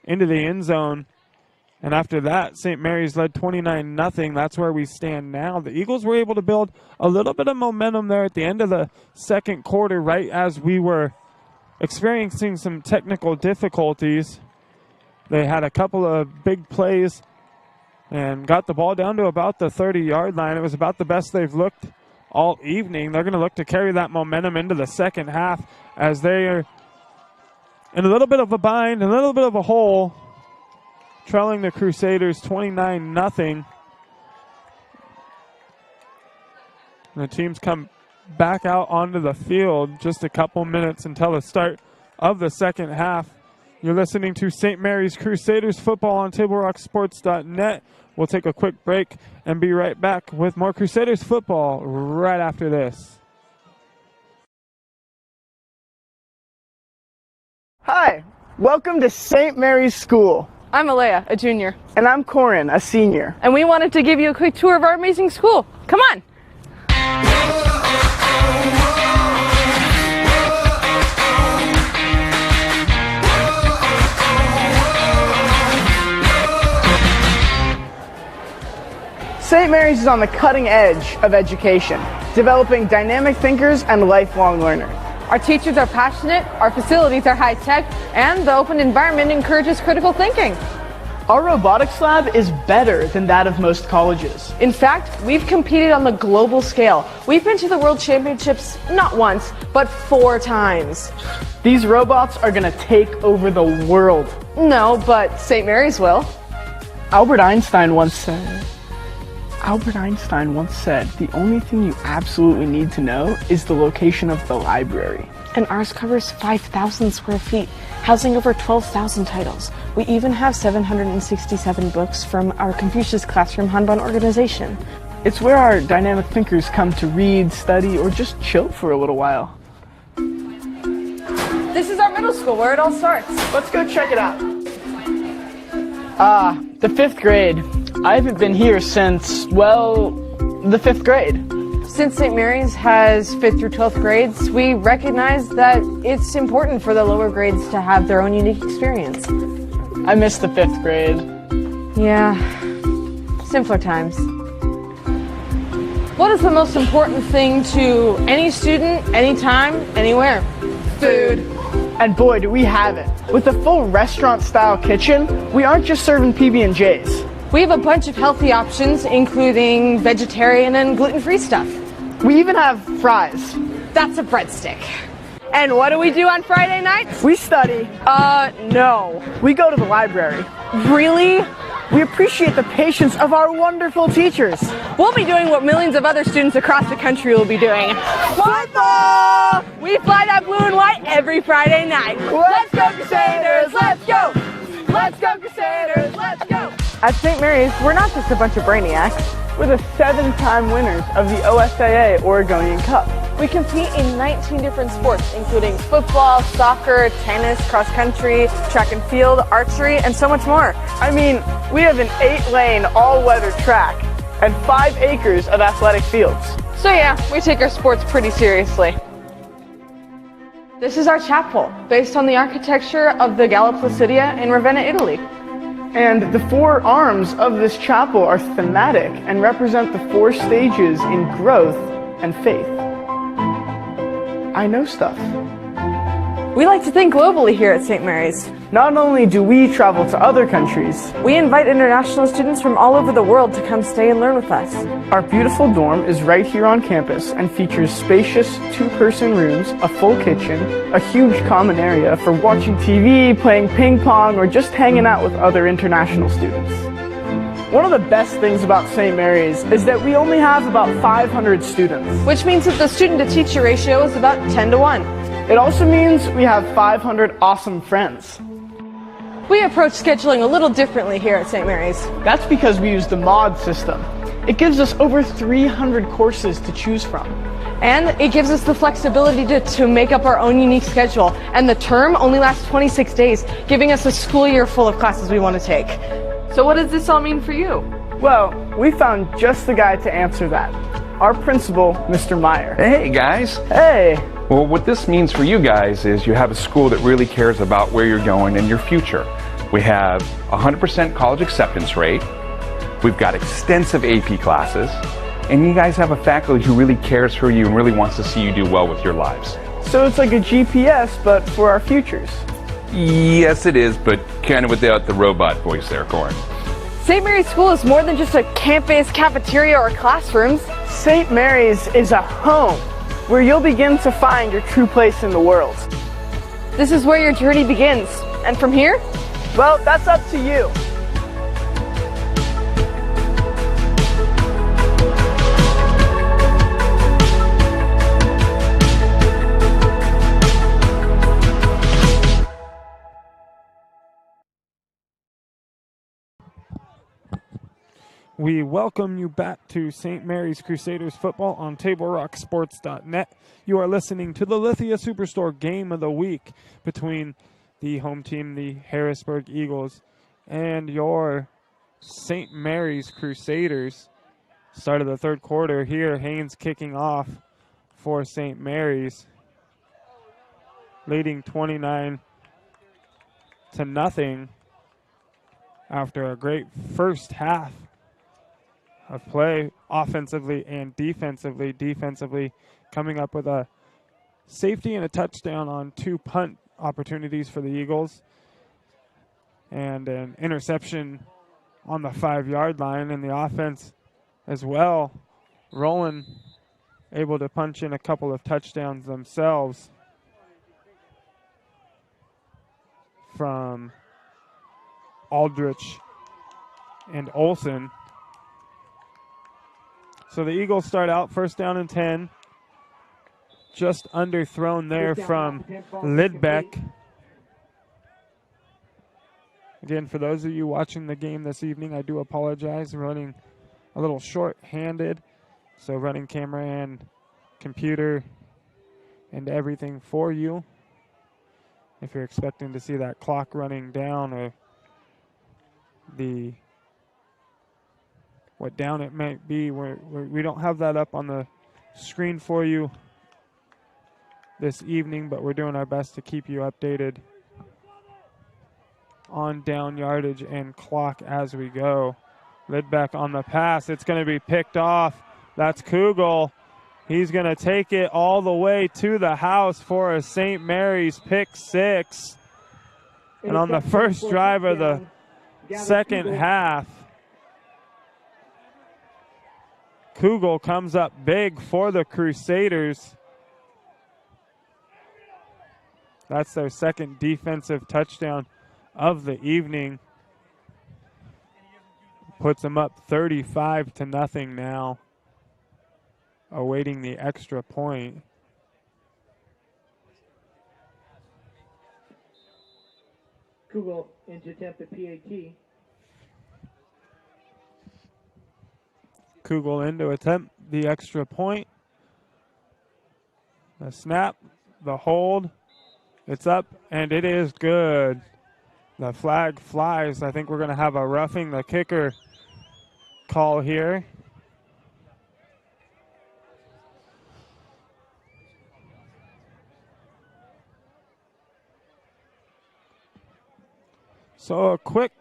into the end zone. And after that, St. Mary's led 29-0. That's where we stand now. The Eagles were able to build a little bit of momentum there at the end of the second quarter, right as we were experiencing some technical difficulties. They had a couple of big plays and got the ball down to about the 30-yard line. It was about the best they've looked all evening. They're going to look to carry that momentum into the second half as they are in a little bit of a bind, a little bit of a hole, trailing the Crusaders 29-0. The teams come back out onto the field just a couple minutes until the start of the second half. You're listening to St. Mary's Crusaders football on TableRockSports.net. We'll take a quick break and be right back with more Crusaders football right after this. Hi, welcome to St. Mary's School. I'm Alea, a junior. And I'm Corin, a senior. And we wanted to give you a quick tour of our amazing school. Come on! St. Mary's is on the cutting edge of education, developing dynamic thinkers and lifelong learners. Our teachers are passionate, our facilities are high-tech, and the open environment encourages critical thinking. Our robotics lab is better than that of most colleges. In fact, we've competed on the global scale. We've been to the World Championships not once, but 4 times. These robots are going to take over the world. No, but St. Mary's will. Albert Einstein once said, the only thing you absolutely need to know is the location of the library. And ours covers 5,000 square feet, housing over 12,000 titles. We even have 767 books from our Confucius Classroom Hanban organization. It's where our dynamic thinkers come to read, study, or just chill for a little while. This is our middle school, where it all starts. Let's go check it out. The 5th grade. I haven't been here since, well, the 5th grade. Since St. Mary's has 5th through 12th grades, we recognize that it's important for the lower grades to have their own unique experience. I miss the 5th grade. Yeah, simpler times. What is the most important thing to any student, anytime, anywhere? Food. And boy, do we have it. With a full restaurant-style kitchen, we aren't just serving PB&Js. We have a bunch of healthy options, including vegetarian and gluten-free stuff. We even have fries. That's a breadstick. And what do we do on Friday nights? We study. No. We go to the library. Really? We appreciate the patience of our wonderful teachers. We'll be doing what millions of other students across the country will be doing. Football! We fly that blue and white every Friday night. Let's go Crusaders, let's go! Let's go Crusaders, let's go! At St. Mary's, we're not just a bunch of brainiacs. We're the 7-time winners of the OSAA Oregonian Cup. We compete in 19 different sports, including football, soccer, tennis, cross country, track and field, archery, and so much more. I mean, we have an 8-lane all-weather track and 5 acres of athletic fields. So yeah, we take our sports pretty seriously. This is our chapel, based on the architecture of the Galla Placidia in Ravenna, Italy. And the 4 arms of this chapel are thematic and represent the 4 stages in growth and faith. I know stuff. We like to think globally here at St. Mary's. Not only do we travel to other countries, we invite international students from all over the world to come stay and learn with us. Our beautiful dorm is right here on campus and features spacious 2-person rooms, a full kitchen, a huge common area for watching TV, playing ping pong, or just hanging out with other international students. One of the best things about St. Mary's is that we only have about 500 students. Which means that the student-to-teacher ratio is about 10 to 1. It also means we have 500 awesome friends. We approach scheduling a little differently here at St. Mary's. That's because we use the mod system. It gives us over 300 courses to choose from. And it gives us the flexibility to make up our own unique schedule. And the term only lasts 26 days, giving us a school year full of classes we want to take. So what does this all mean for you? Well, we found just the guy to answer that. Our principal, Mr. Meyer. Hey, guys. Hey. Well, what this means for you guys is you have a school that really cares about where you're going and your future. We have 100% college acceptance rate. We've got extensive AP classes. And you guys have a faculty who really cares for you and really wants to see you do well with your lives. So it's like a GPS, but for our futures. Yes, it is, but kind of without the robot voice there, Corin. St. Mary's School is more than just a campus, cafeteria, or classrooms. St. Mary's is a home where you'll begin to find your true place in the world. This is where your journey begins. And from here? Well, that's up to you. We welcome you back to St. Mary's Crusaders football on TableRockSports.net. You are listening to the Lithia Superstore Game of the Week between the home team, the Harrisburg Eagles, and your St. Mary's Crusaders. Start of the third quarter here. Haynes kicking off for St. Mary's, leading 29-0 after a great first half of play offensively and defensively. Defensively coming up with a safety and a touchdown on 2 punt opportunities for the Eagles and an interception on the 5-yard line, and the offense as well. Roland able to punch in a couple of touchdowns themselves from Aldrich and Olson. So the Eagles start out first down and 10. Just underthrown there from Lidbeck. Again, for those of you watching the game this evening, I do apologize. Running a little short-handed. So running camera and computer and everything for you. If you're expecting to see that clock running down or what down it might be, we don't have that up on the screen for you this evening, but we're doing our best to keep you updated on down yardage and clock as we go. Lidbeck on the pass. It's going to be picked off. That's Kugel, He's going to take it all the way to the house for a St. Mary's pick 6. And on the first drive of the second half, Kugel comes up big for the Crusaders. That's their second defensive touchdown of the evening. Puts them up 35-0 now, awaiting the extra point. Kugel into attempt at PAT. Kugel in to attempt the extra point. The snap, the hold, it's up, and it is good. The flag flies. I think we're going to have a roughing the kicker call here. So a quick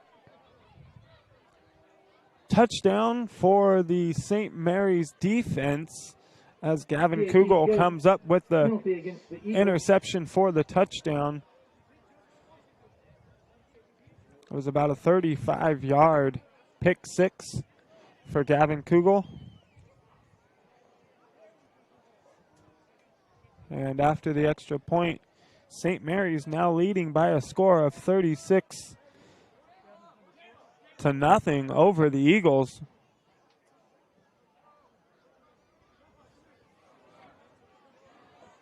touchdown for the St. Mary's defense as Gavin Kugel comes up with the interception for the touchdown. It was about a 35-yard pick 6 for Gavin Kugel. And after the extra point, St. Mary's now leading by a score of 36-0 over the Eagles.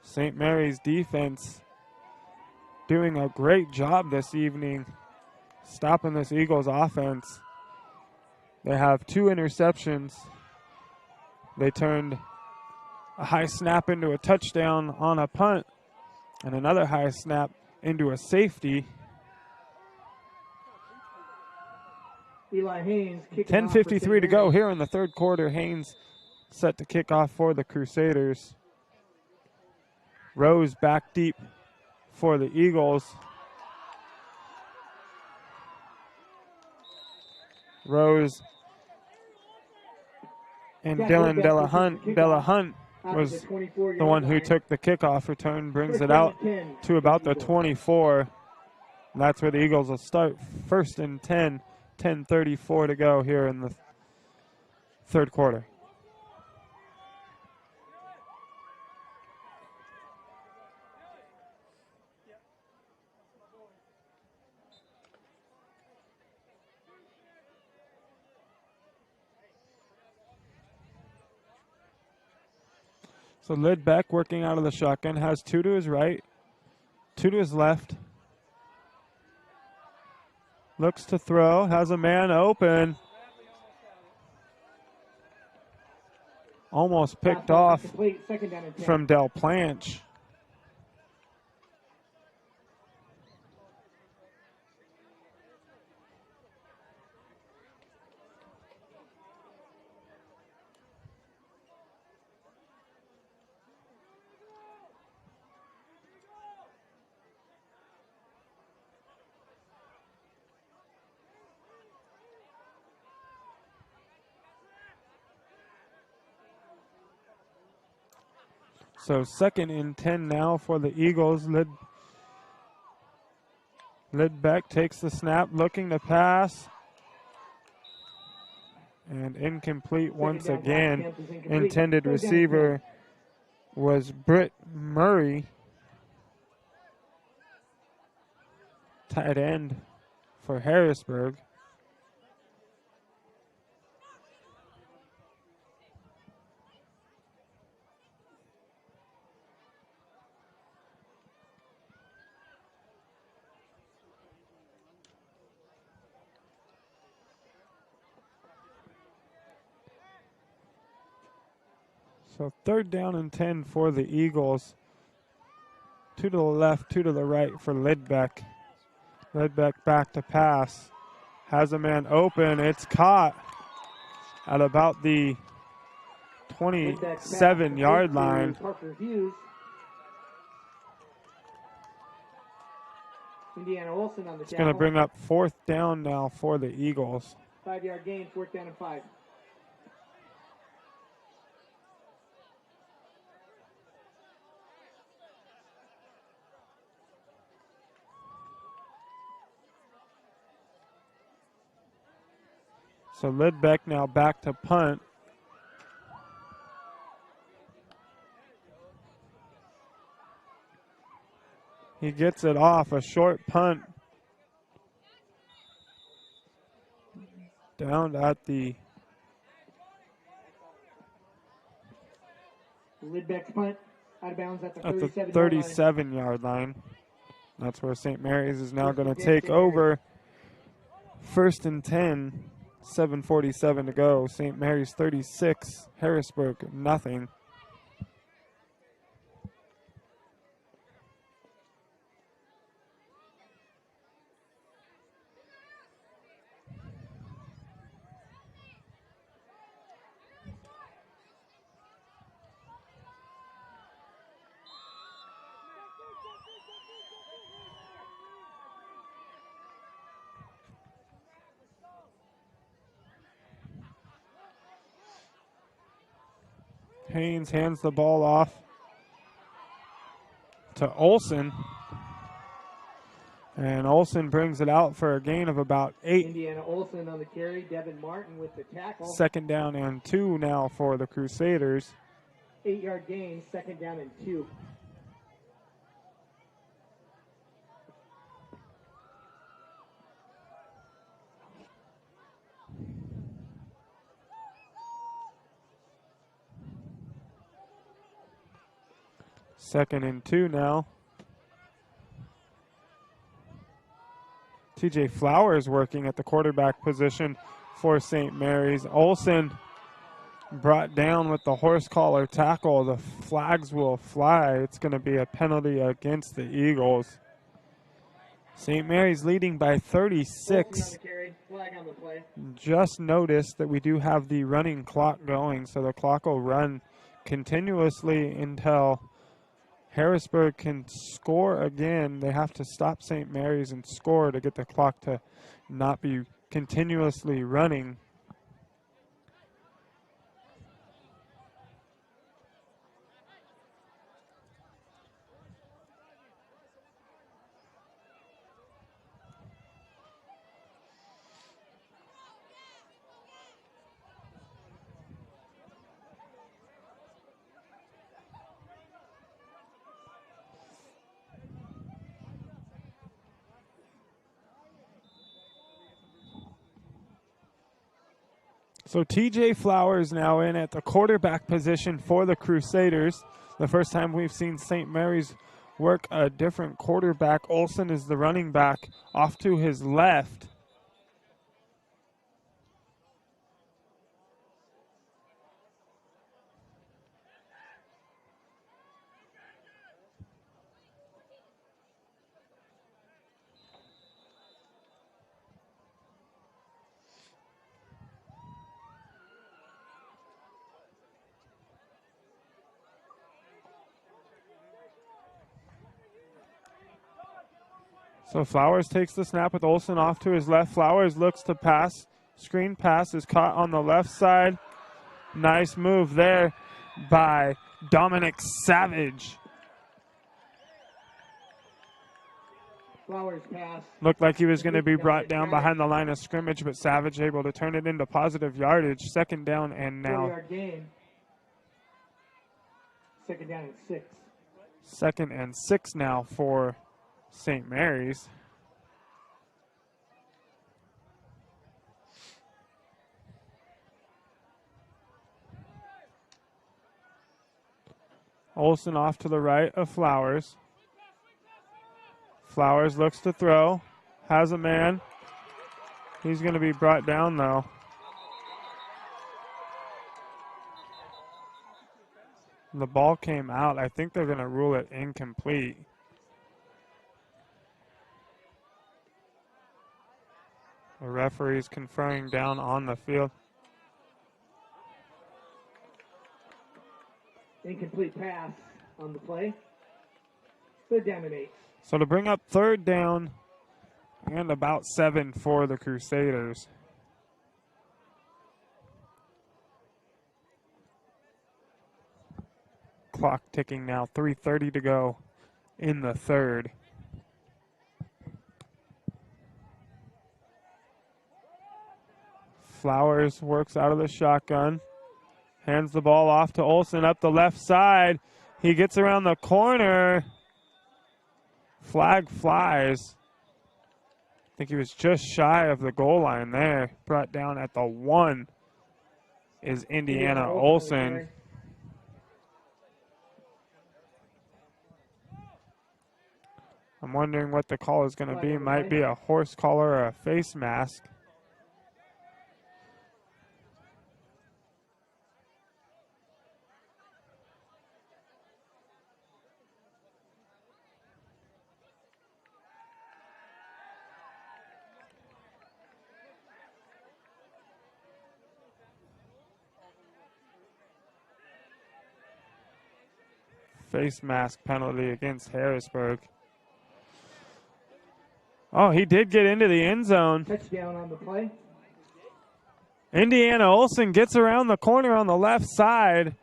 St. Mary's defense doing a great job this evening, stopping this Eagles offense. They have 2 interceptions. They turned a high snap into a touchdown on a punt, and another high snap into a safety. Eli Haynes kicking 10:53 to go here in the third quarter. Haynes set to kick off for the Crusaders. Rose back deep for the Eagles. Rose and Dylan Delahunt was the one who took the kickoff return, brings it out to about the 24. And that's where the Eagles will start. 1st and 10, 10:34 to go here in the third quarter. So Lidbeck working out of the shotgun, has 2 to his right, 2 to his left. Looks to throw, has a man open. Almost picked off from Del Planche. So 2nd and 10 now for the Eagles. Lidbeck takes the snap, looking to pass. And incomplete once again. Intended receiver was Britt Murray. Tight end for Harrisburg. So 3rd down and 10 for the Eagles. 2 to the left, 2 to the right for Lidbeck. Lidbeck back to pass. Has a man open. It's caught at about the 27-yard line. Indiana Olsen on the It's going to bring up 4th down now for the Eagles. 5-yard gain, 4th down and 5. So Lidbeck now back to punt. He gets it off, a short punt. Down at the Lidbeck's punt out of bounds at the 37-yard line. That's where St. Mary's is now going to take over. 1st and 10, 7:47 to go. St. Mary's 36, Harrisburg nothing. Haynes hands the ball off to Olson. And Olson brings it out for a gain of about 8. Indiana Olson on the carry. Devin Martin with the tackle. 2nd down and 2 now for the Crusaders. 8-yard gain, 2nd down and 2. Second and 2 now. TJ Flowers working at the quarterback position for St. Mary's. Olson brought down with the horse collar tackle. The flags will fly. It's going to be a penalty against the Eagles. St. Mary's leading by 36. Just noticed that we do have the running clock going, so the clock will run continuously until Harrisburg can score again. They have to stop St. Mary's and score to get the clock to not be continuously running. So TJ Flowers now in at the quarterback position for the Crusaders. The first time we've seen St. Mary's work a different quarterback. Olson is the running back off to his left. So Flowers takes the snap with Olson off to his left. Flowers looks to pass. Screen pass is caught on the left side. Nice move there by Dominic Savage. Flowers pass. Looked like he was going to be brought down behind the line of scrimmage, but Savage able to turn it into positive yardage. 2nd down and now. 4-yard gain. 2nd down and 6. 2nd and 6 now for St. Mary's. Olson off to the right of Flowers. Flowers looks to throw, has a man. He's going to be brought down though. The ball came out. I think they're going to rule it incomplete. The referee's conferring down on the field. Incomplete pass on the play. 3rd down and 8. So to bring up 3rd down and about 7 for the Crusaders. Clock ticking now, 3:30 to go in the 3rd. Flowers works out of the shotgun. Hands the ball off to Olsen up the left side. He gets around the corner. Flag flies. I think he was just shy of the goal line there. Brought down at the 1 is Indiana Olsen. I'm wondering what the call is going to be. Might be a horse collar or a face mask. Face mask penalty against Harrisburg. Oh, he did get into the end zone. Touchdown on the play. Indiana Olsen gets around the corner on the left side.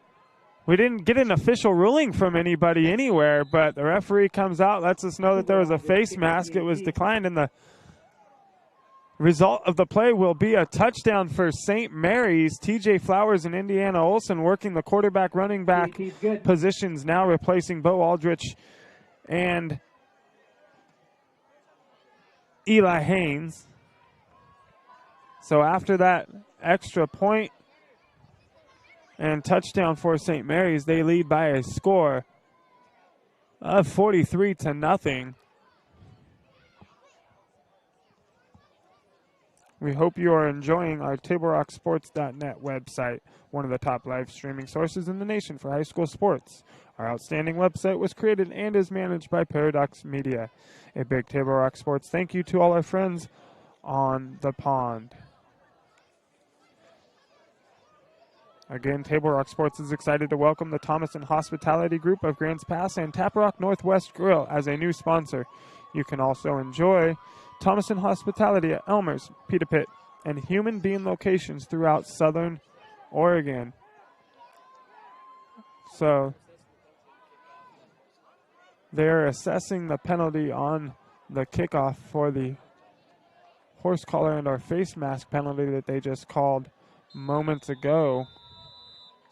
We didn't get an official ruling from anybody anywhere, but the referee comes out, lets us know that there was a face mask. It was declined, and the result of the play will be a touchdown for St. Mary's. TJ Flowers and Indiana Olsen working the quarterback, running back positions, now replacing Bo Aldrich and Eli Haynes. So after that extra point and touchdown for St. Mary's, they lead by a score of 43-0. We hope you are enjoying our TableRockSports.net website, one of the top live streaming sources in the nation for high school sports. Our outstanding website was created and is managed by Paradox Media. A big Table Rock Sports thank you to all our friends on the pond. Again, Table Rock Sports is excited to welcome the Thomason Hospitality Group of Grants Pass and Tap Rock Northwest Grill as a new sponsor. You can also enjoy Thomason Hospitality at Elmer's, Pita Pit, and Human Bean locations throughout Southern Oregon. So they're assessing the penalty on the kickoff for the horse collar and our face mask penalty that they just called moments ago.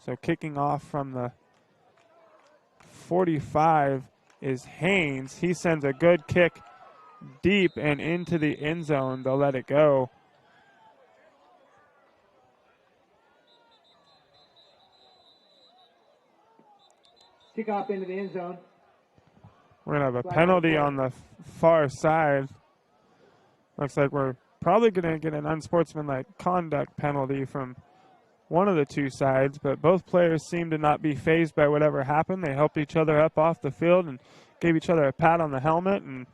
So kicking off from the 45 is Haynes. He sends a good kick deep and into the end zone. They'll let it go. Kickoff into the end zone. We're going to have a penalty on the far side. Looks like we're probably going to get an unsportsmanlike conduct penalty from one of the two sides, but both players seem to not be fazed by whatever happened. They helped each other up off the field and gave each other a pat on the helmet, and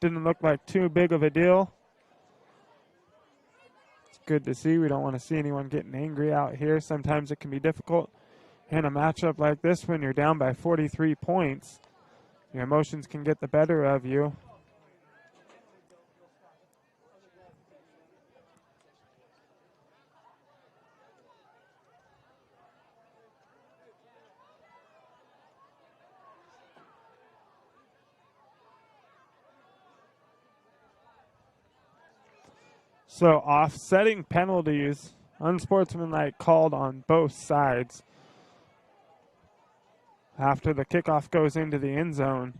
didn't look like too big of a deal. It's good to see. We don't want to see anyone getting angry out here. Sometimes it can be difficult in a matchup like this when you're down by 43 points. Your emotions can get the better of you. So offsetting penalties, unsportsmanlike called on both sides. After the kickoff goes into the end zone,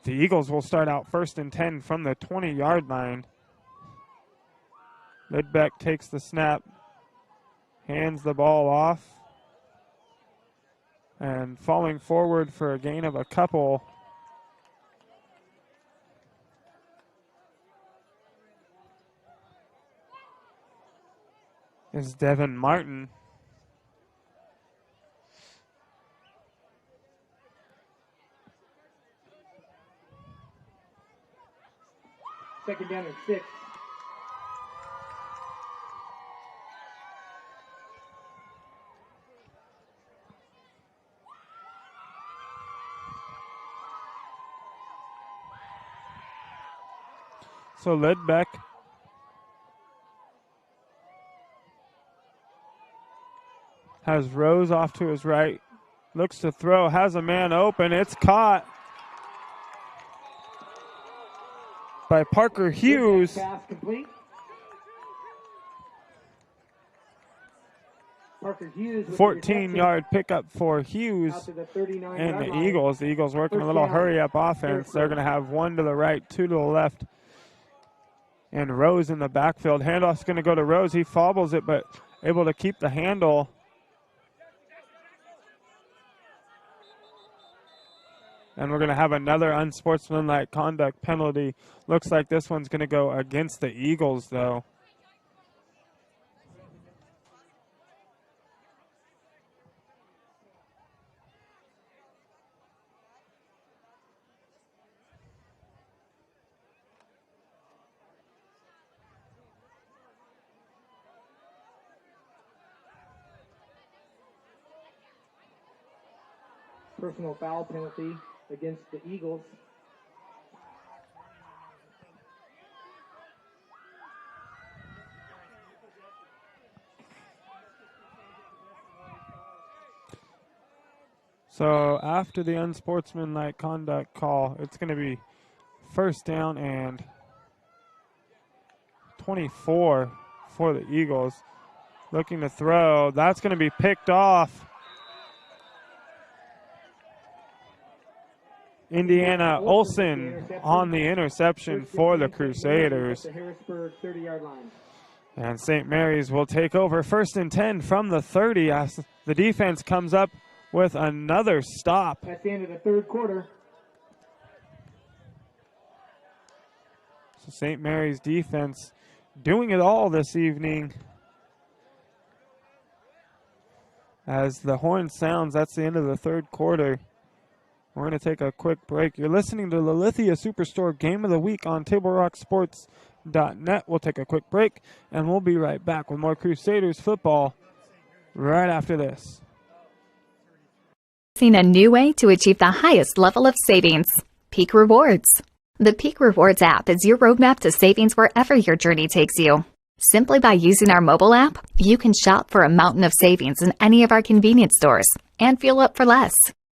the Eagles will start out 1st and 10 from the 20-yard line. Lidbeck takes the snap, hands the ball off, and falling forward for a gain of a couple. Is Devin Martin. Second down and 6. So Lidbeck has Rose off to his right, looks to throw, has a man open, it's caught by Parker Hughes. Pass complete. Parker Hughes with 14-yard pickup for Hughes out to the 39 and yard the line. Eagles. The Eagles working a First little down. hurry-up offense. They're going to have one to the right, two to the left. And Rose in the backfield. Handoff's going to go to Rose. He fumbles it, but able to keep the handle. And we're going to have another unsportsmanlike conduct penalty. Looks like this one's going to go against the Eagles, though. Personal foul penalty against the Eagles. So after the unsportsmanlike conduct call, it's going to be first down and 24 for the Eagles. Looking to throw. That's going to be picked off. Indiana Olsen on the interception for the Crusaders. The Harrisburg 30-yard line. And St. Mary's will take over first and 10 from the 30 as the defense comes up with another stop. That's the end of the third quarter. So St. Mary's defense doing it all this evening. As the horn sounds, that's the end of the third quarter. We're going to take a quick break. You're listening to the Lithia Superstore Game of the Week on TableRockSports.net. We'll take a quick break, and we'll be right back with more Crusaders football right after this. Seen a new way to achieve the highest level of savings. Peak Rewards. The Peak Rewards app is your roadmap to savings wherever your journey takes you. Simply by using our mobile app, you can shop for a mountain of savings in any of our convenience stores and fuel up for less.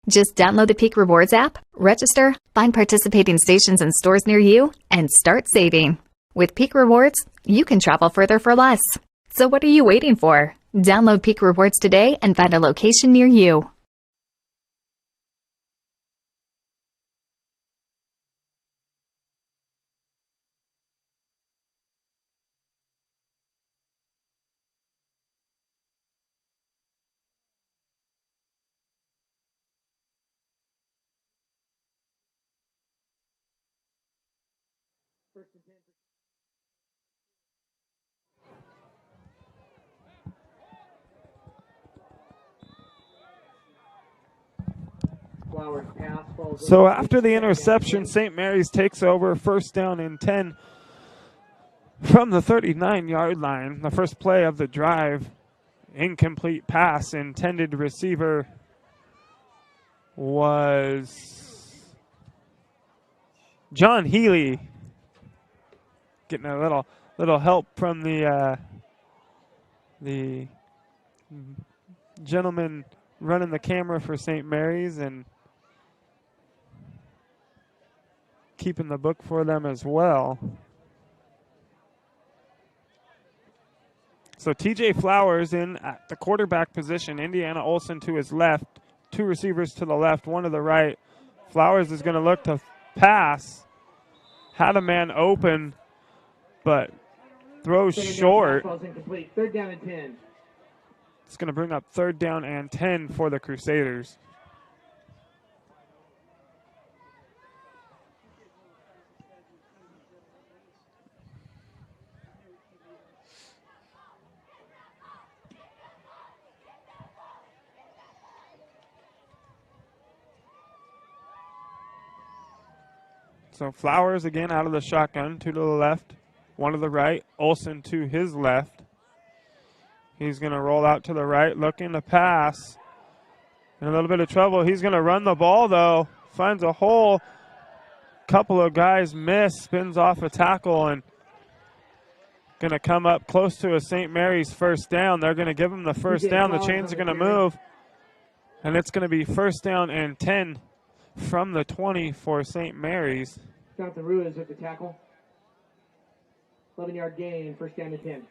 Just download the Peak Rewards app, register, find participating stations and stores near you, and start saving. With Peak Rewards, you can travel further for less. So what are you waiting for? Download Peak Rewards today and find a location near you. So after the interception, St. Mary's takes over first down and 10 from the 39-yard line. The first play of the drive, incomplete pass. Intended receiver was John Healy. Getting a little help from the gentleman running the camera for St. Mary's and keeping the book for them as well. So TJ Flowers in at the quarterback position. Indiana Olsen to his left. Two receivers to the left, one to the right. Flowers is going to look to pass. Had a man open, but throws short. Third down and 10. It's going to bring up third down and 10 for the Crusaders. So Flowers again out of the shotgun, two to the left, one to the right. Olsen to his left. He's going to roll out to the right, looking to pass. In a little bit of trouble. He's going to run the ball, though. Finds a hole. Couple of guys miss, spins off a tackle, and going to come up close to a St. Mary's first down. They're going to give him the first down. The chains are going to move, and it's going to be first down and 10 from the 20 for St. Mary's. Jonathan Ruiz with the tackle. 11-yard gain, first down and 10.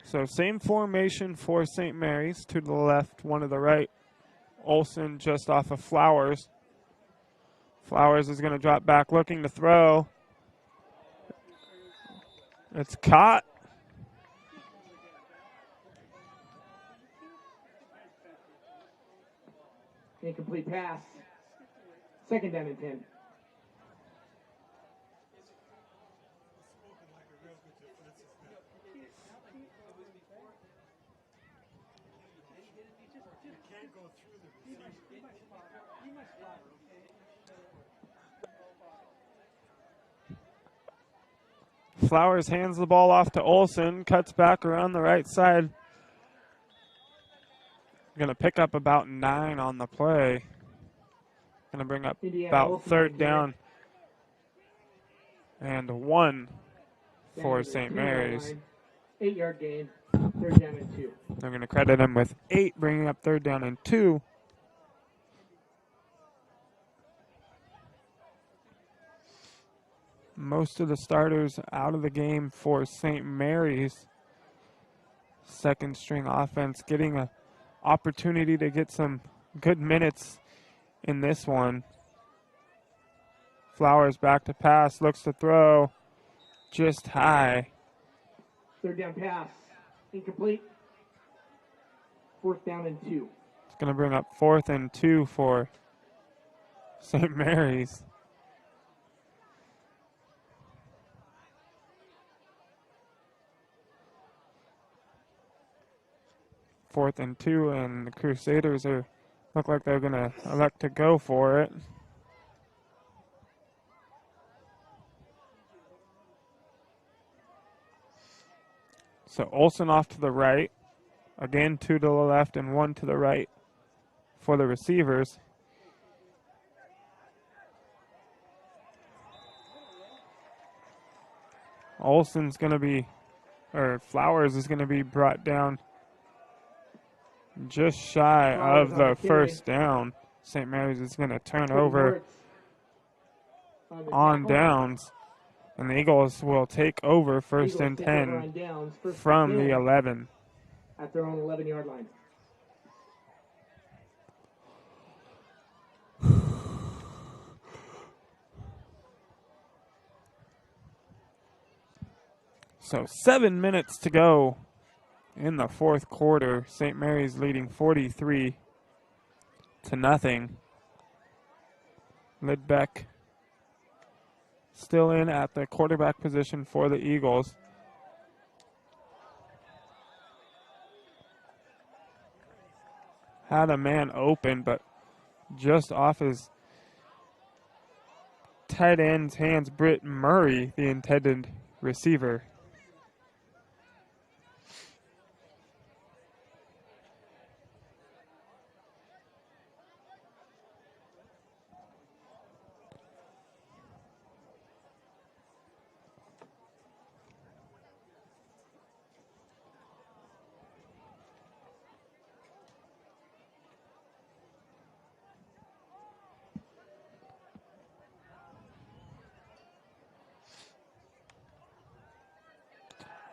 So same formation for St. Mary's. 2 to the left, 1 to the right. Olson just off of Flowers. Flowers is going to drop back looking to throw. It's caught. Incomplete pass. 2nd down and 10. Flowers hands the ball off to Olson, cuts back around the right side. Going to pick up about 9 on the play. Going to bring up about 3rd down and 1 for St. Mary's. 8-yard gain, 3rd down and 2. They're going to credit him with 8, bringing up 3rd down and 2. Most of the starters out of the game for St. Mary's. 2nd string offense getting an opportunity to get some good minutes in this one. Flowers back to pass, looks to throw, just high. 3rd down pass, incomplete. 4th down and 2. It's going to bring up 4th and 2 for St. Mary's. Fourth and 2, and the Crusaders look like they're going to elect to go for it. So Olson off to the right. Again, 2 to the left and 1 to the right for the receivers. Olson's going to be, or Flowers is going to be brought down just shy of the 1st down. St. Mary's is going to turn over on downs, and the Eagles will take over 1st and 10 from the 11. At their own 11-yard line. So 7 minutes to go in the 4th quarter. St. Mary's leading 43-0. Lidbeck still in at the quarterback position for the Eagles. Had a man open, but just off his tight end's hands, Britt Murray, the intended receiver.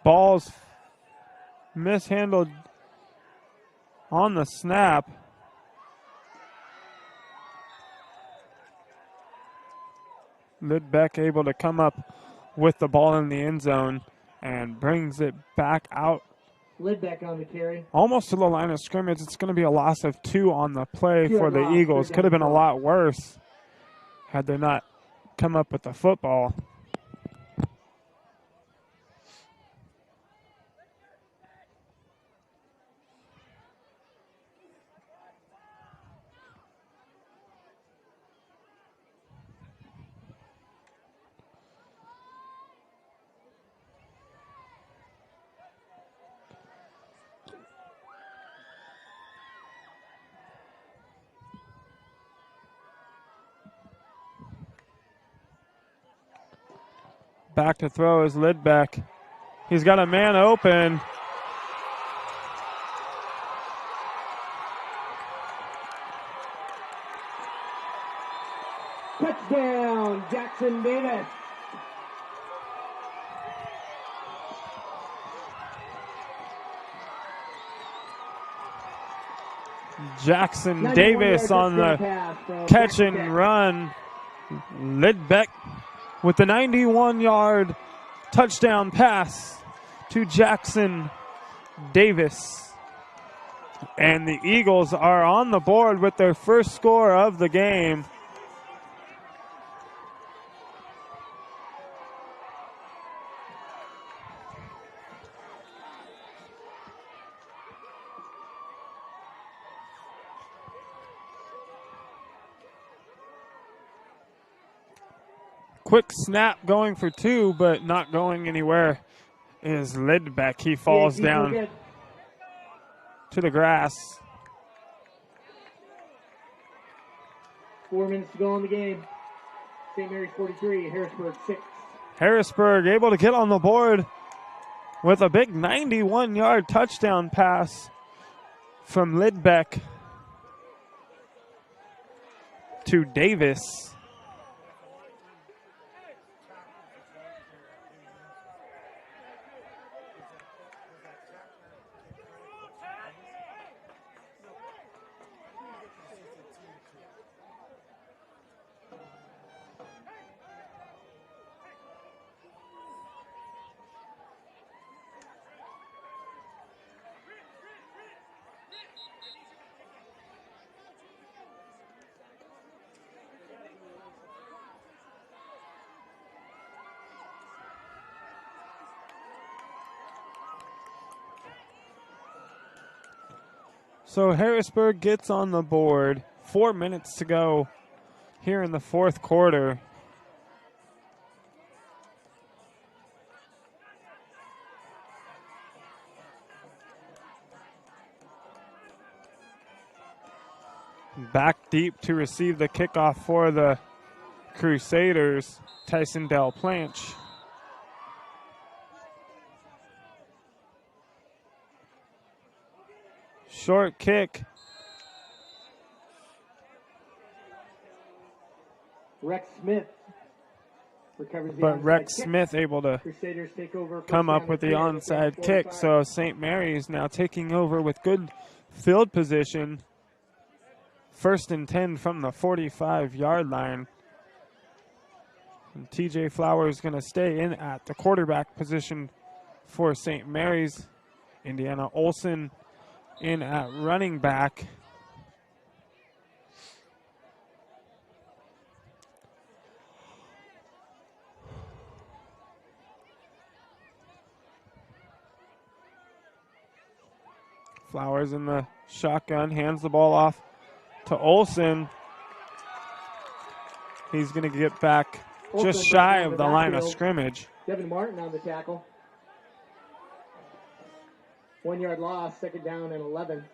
Ball's mishandled on the snap. Lidbeck able to come up with the ball in the end zone and brings it back out. Lidbeck on the carry. Almost to the line of scrimmage. It's going to be a loss of 2 on the play for the Eagles. Could have been a lot worse had they not come up with the football. Back to throw is Lidbeck. He's got a man open. Touchdown, Jackson Davis. Jackson Davis on the catch and run. Lidbeck with the 91-yard touchdown pass to Jackson Davis. And the Eagles are on the board with their first score of the game. Quick snap going for two, but not going anywhere is Lidbeck. He falls down to the grass. 4 minutes to go in the game. St. Mary's 43, Harrisburg 6. Harrisburg able to get on the board with a big 91-yard touchdown pass from Lidbeck to Davis. So Harrisburg gets on the board. 4 minutes to go here in the fourth quarter. Back deep to receive the kickoff for the Crusaders, Tyson Del Planch. Short kick. Rex Smith recovers the But Rex kick. Smith able to Crusaders take over come up with the onside kick. So St. Mary's now taking over with good field position. 1st and 10 from the 45-yard line. And TJ Flowers going to stay in at the quarterback position for St. Mary's. Indiana Olson in at running back. Flowers in the shotgun, hands the ball off to Olson. He's going to get back just shy of the line of scrimmage. Devin Martin on the tackle. 1 yard loss, 2nd down and 11.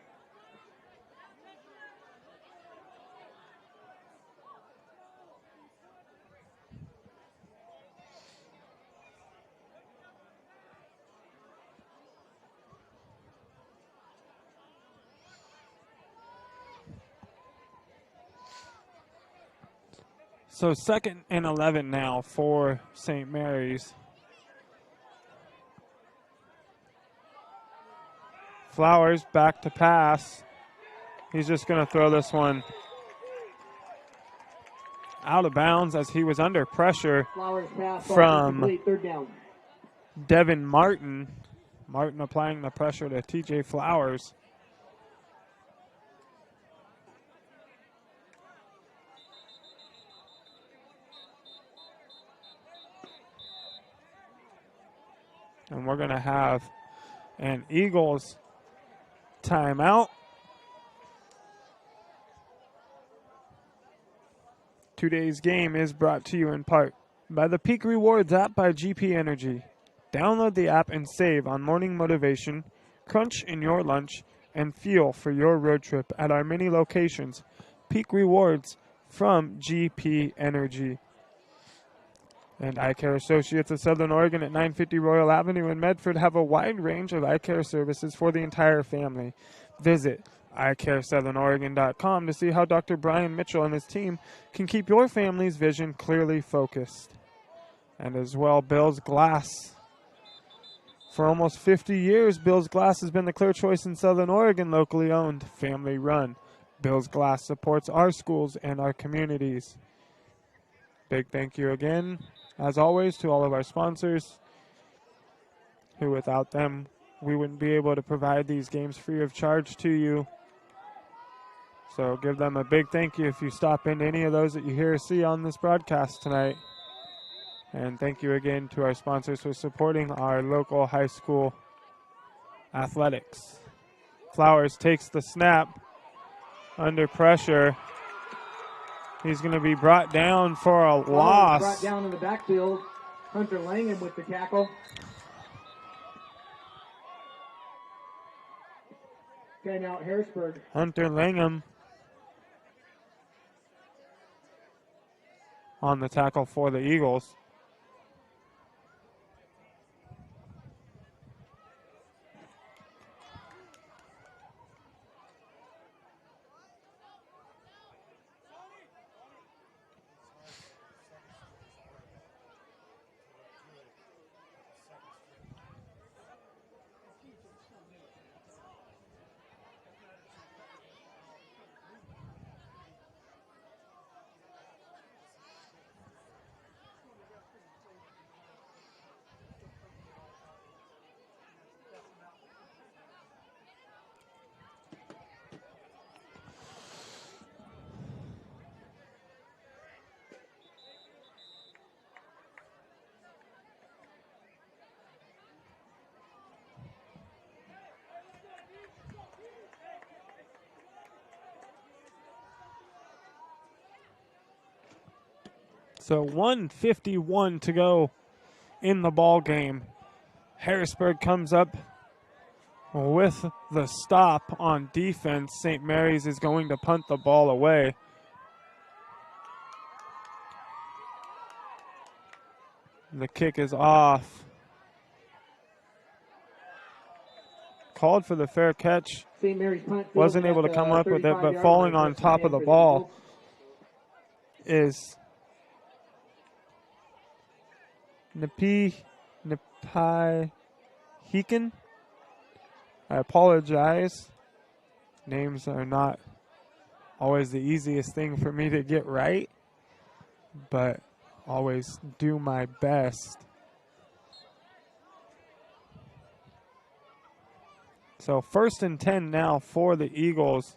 So 2nd and 11 now for St. Mary's. Flowers back to pass. He's just going to throw this one out of bounds as he was under pressure from complete, 3rd down. Devin Martin. Martin applying the pressure to TJ Flowers. And we're going to have an Eagles timeout. Today's game is brought to you in part by the Peak Rewards app by GP Energy. Download the app and save on morning motivation, crunch in your lunch, and fuel for your road trip at our many locations. Peak Rewards from GP Energy. And Eye Care Associates of Southern Oregon at 950 Royal Avenue in Medford have a wide range of eye care services for the entire family. Visit eyecaresouthern.oregon.com to see how Dr. Brian Mitchell and his team can keep your family's vision clearly focused. And as well, Bill's Glass For almost 50 years, Bill's Glass has been the clear choice in Southern Oregon, locally owned, family run. Bill's Glass supports our schools and our communities. Big thank you again, as always, to all of our sponsors, who without them, we wouldn't be able to provide these games free of charge to you. So give them a big thank you if you stop into any of those that you hear or see on this broadcast tonight. And thank you again to our sponsors for supporting our local high school athletics. Flowers takes the snap under pressure. He's going to be brought down for a loss. Brought down in the backfield. Hunter Langham with the tackle. Timeout Harrisburg. Hunter Langham on the tackle for the Eagles. So 1:51 to go in the ball game. Harrisburg comes up with the stop on defense. St. Mary's is going to punt the ball away. The kick is off. Called for the fair catch. St. Mary's punt. Wasn't able to come up with it, but falling on top of the ball is Napi Heekin. I apologize. Names are not always the easiest thing for me to get right, but always do my best. So 1st and 10 now for the Eagles.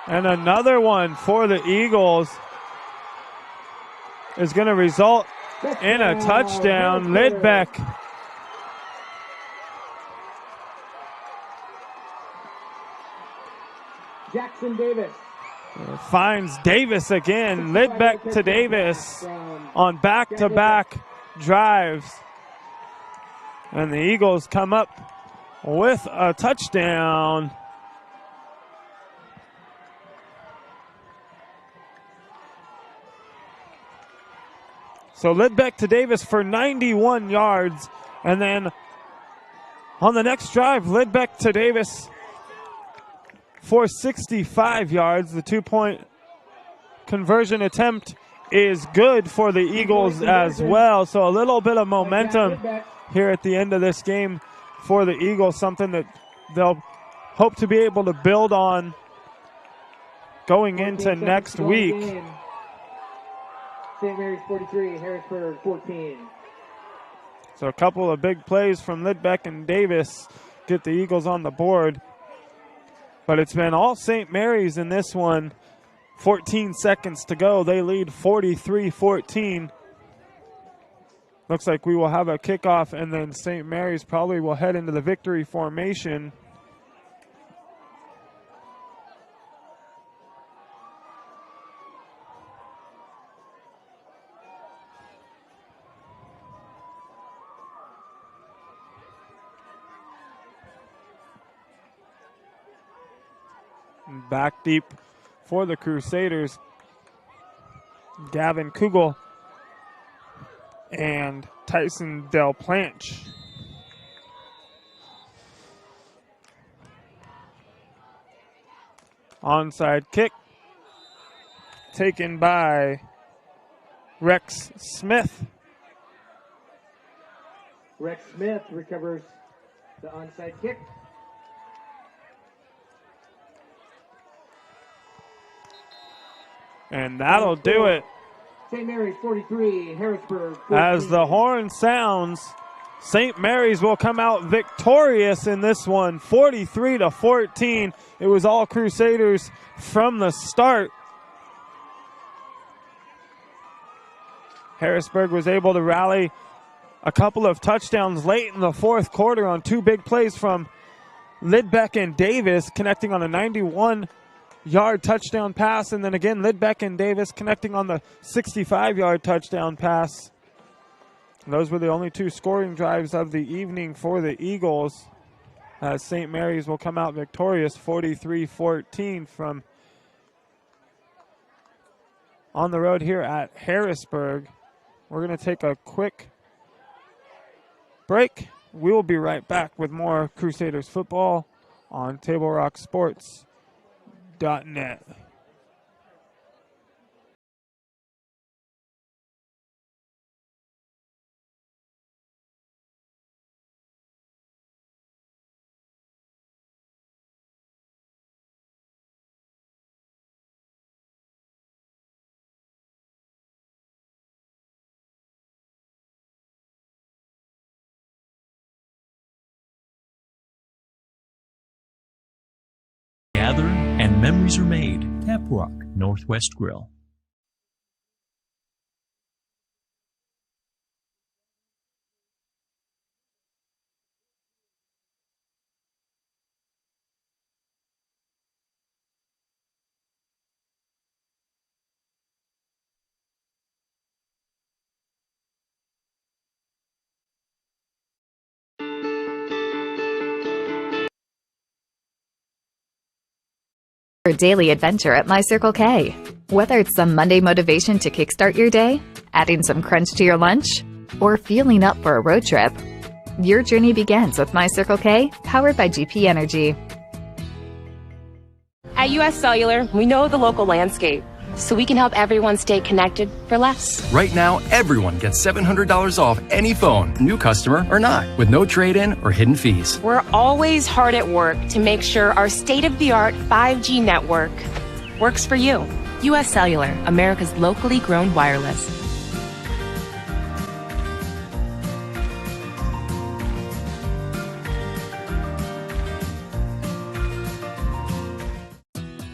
And another one for the Eagles is going to result in a touchdown. Lidbeck Jackson Davis finds Davis again. Lidbeck to Davis on back-to-back drives. And the Eagles come up with a touchdown. So Lidbeck to Davis for 91 yards. And then on the next drive, Lidbeck to Davis for 65 yards. The 2-point conversion attempt is good for the Eagles as well. So a little bit of momentum here at the end of this game for the Eagles, something that they'll hope to be able to build on going into next week. St. Mary's 43, Harrisburg 14. So a couple of big plays from Lidbeck and Davis get the Eagles on the board. But it's been all St. Mary's in this one. 14 seconds to go. They lead 43-14. Looks like we will have a kickoff, and then St. Mary's probably will head into the victory formation. Back deep for the Crusaders, Gavin Kugel and Tyson Del Planche. Onside kick taken by Rex Smith. Rex Smith recovers the onside kick. And that'll do it. St. Mary's 43, Harrisburg 14. As the horn sounds, St. Mary's will come out victorious in this one, 43-14. It was all Crusaders from the start. Harrisburg was able to rally a couple of touchdowns late in the fourth quarter on two big plays from Lidbeck and Davis, connecting on a 91-yard touchdown pass, and then again Lidbeck and Davis connecting on the 65-yard touchdown pass. Those were the only two scoring drives of the evening for the Eagles, as St. Mary's will come out victorious 43-14 from on the road here at Harrisburg. We're going to take a quick break. We will be right back with more Crusaders football on TableRockSports.net. Gather and memories are made. Caprock Northwest Grill. Your daily adventure at My Circle K. Whether it's some Monday motivation to kickstart your day, adding some crunch to your lunch, or feeling up for a road trip, your journey begins with My Circle K, powered by GP Energy. At US Cellular, we know the local landscape, so we can help everyone stay connected for less. Right now, everyone gets $700 off any phone, new customer or not, with no trade-in or hidden fees. We're always hard at work to make sure our state-of-the-art 5G network works for you. US Cellular, America's locally grown wireless.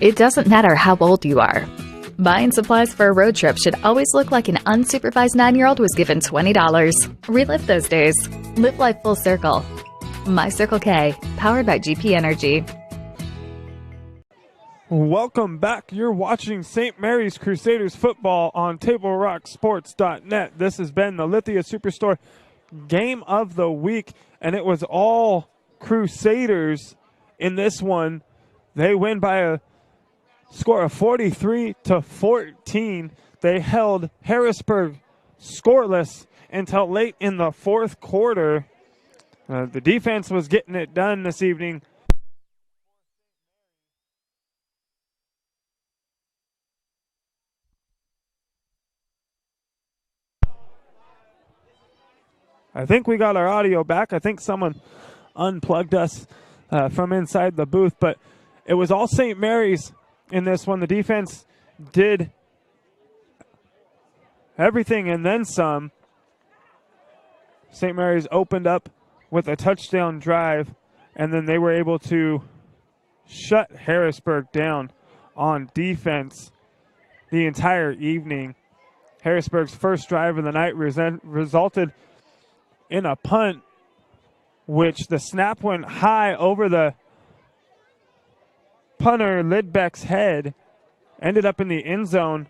It doesn't matter how old you are. Buying supplies for a road trip should always look like an unsupervised 9-year-old was given $20. Relive those days. Live life full circle. My Circle K, powered by GP Energy. Welcome back. You're watching St. Mary's Crusaders football on TableRockSports.net. This has been the Lithia Superstore Game of the Week, and it was all Crusaders in this one. They win by a score of 43-14. They held Harrisburg scoreless until late in the fourth quarter. The defense was getting it done this evening. I think we got our audio back. I think someone unplugged us from inside the booth, but it was all St. Mary's in this one. The defense did everything and then some. St. Mary's opened up with a touchdown drive, and then they were able to shut Harrisburg down on defense the entire evening. Harrisburg's first drive of the night resulted in a punt, which the snap went high over the punter Lidbeck's head, ended up in the end zone,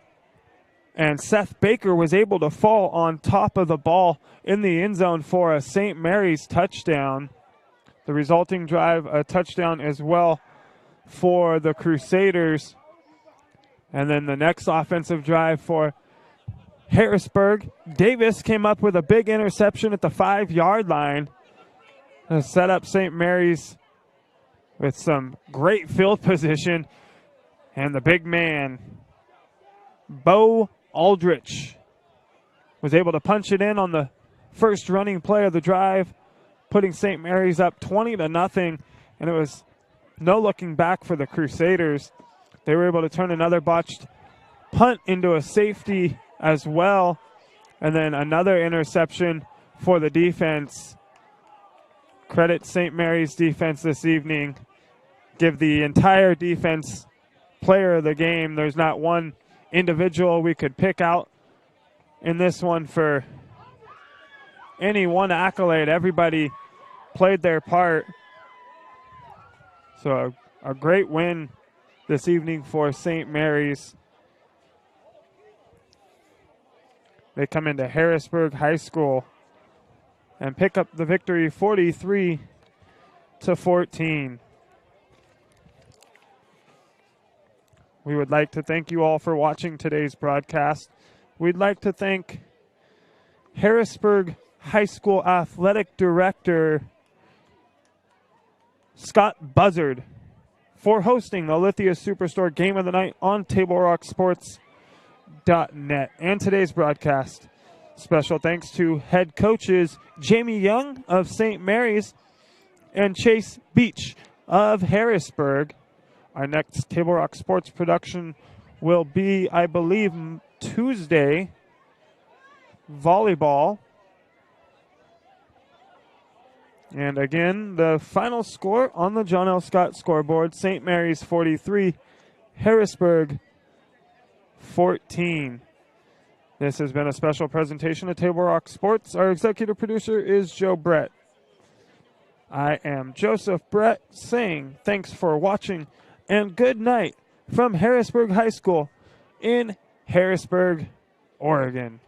and Seth Baker was able to fall on top of the ball in the end zone for a St. Mary's touchdown. The resulting drive, a touchdown as well for the Crusaders. And then the next offensive drive for Harrisburg, Davis came up with a big interception at the 5-yard line to set up St. Mary's with some great field position. And the big man, Bo Aldrich, was able to punch it in on the first running play of the drive, putting St. Mary's up 20-0, and it was no looking back for the Crusaders. They were able to turn another botched punt into a safety as well, and then another interception for the defense. Credit St. Mary's defense this evening. Give the entire defense player of the game. There's not one individual we could pick out in this one for any one accolade. Everybody played their part. So a great win this evening for St. Mary's. They come into Harrisburg High School and pick up the victory 43-14. We would like to thank you all for watching today's broadcast. We'd like to thank Harrisburg High School Athletic Director Scott Buzzard for hosting the Lithia Superstore Game of the Night on TableRockSports.net and today's broadcast. Special thanks to head coaches Jamie Young of St. Mary's and Chase Beach of Harrisburg. Our next Table Rock Sports production will be, I believe, Tuesday, volleyball. And again, the final score on the John L. Scott scoreboard, St. Mary's 43, Harrisburg 14. This has been a special presentation of Table Rock Sports. Our executive producer is Joe Brett. I am Joseph Brett saying thanks for watching and good night from Harrisburg High School in Harrisburg, Oregon.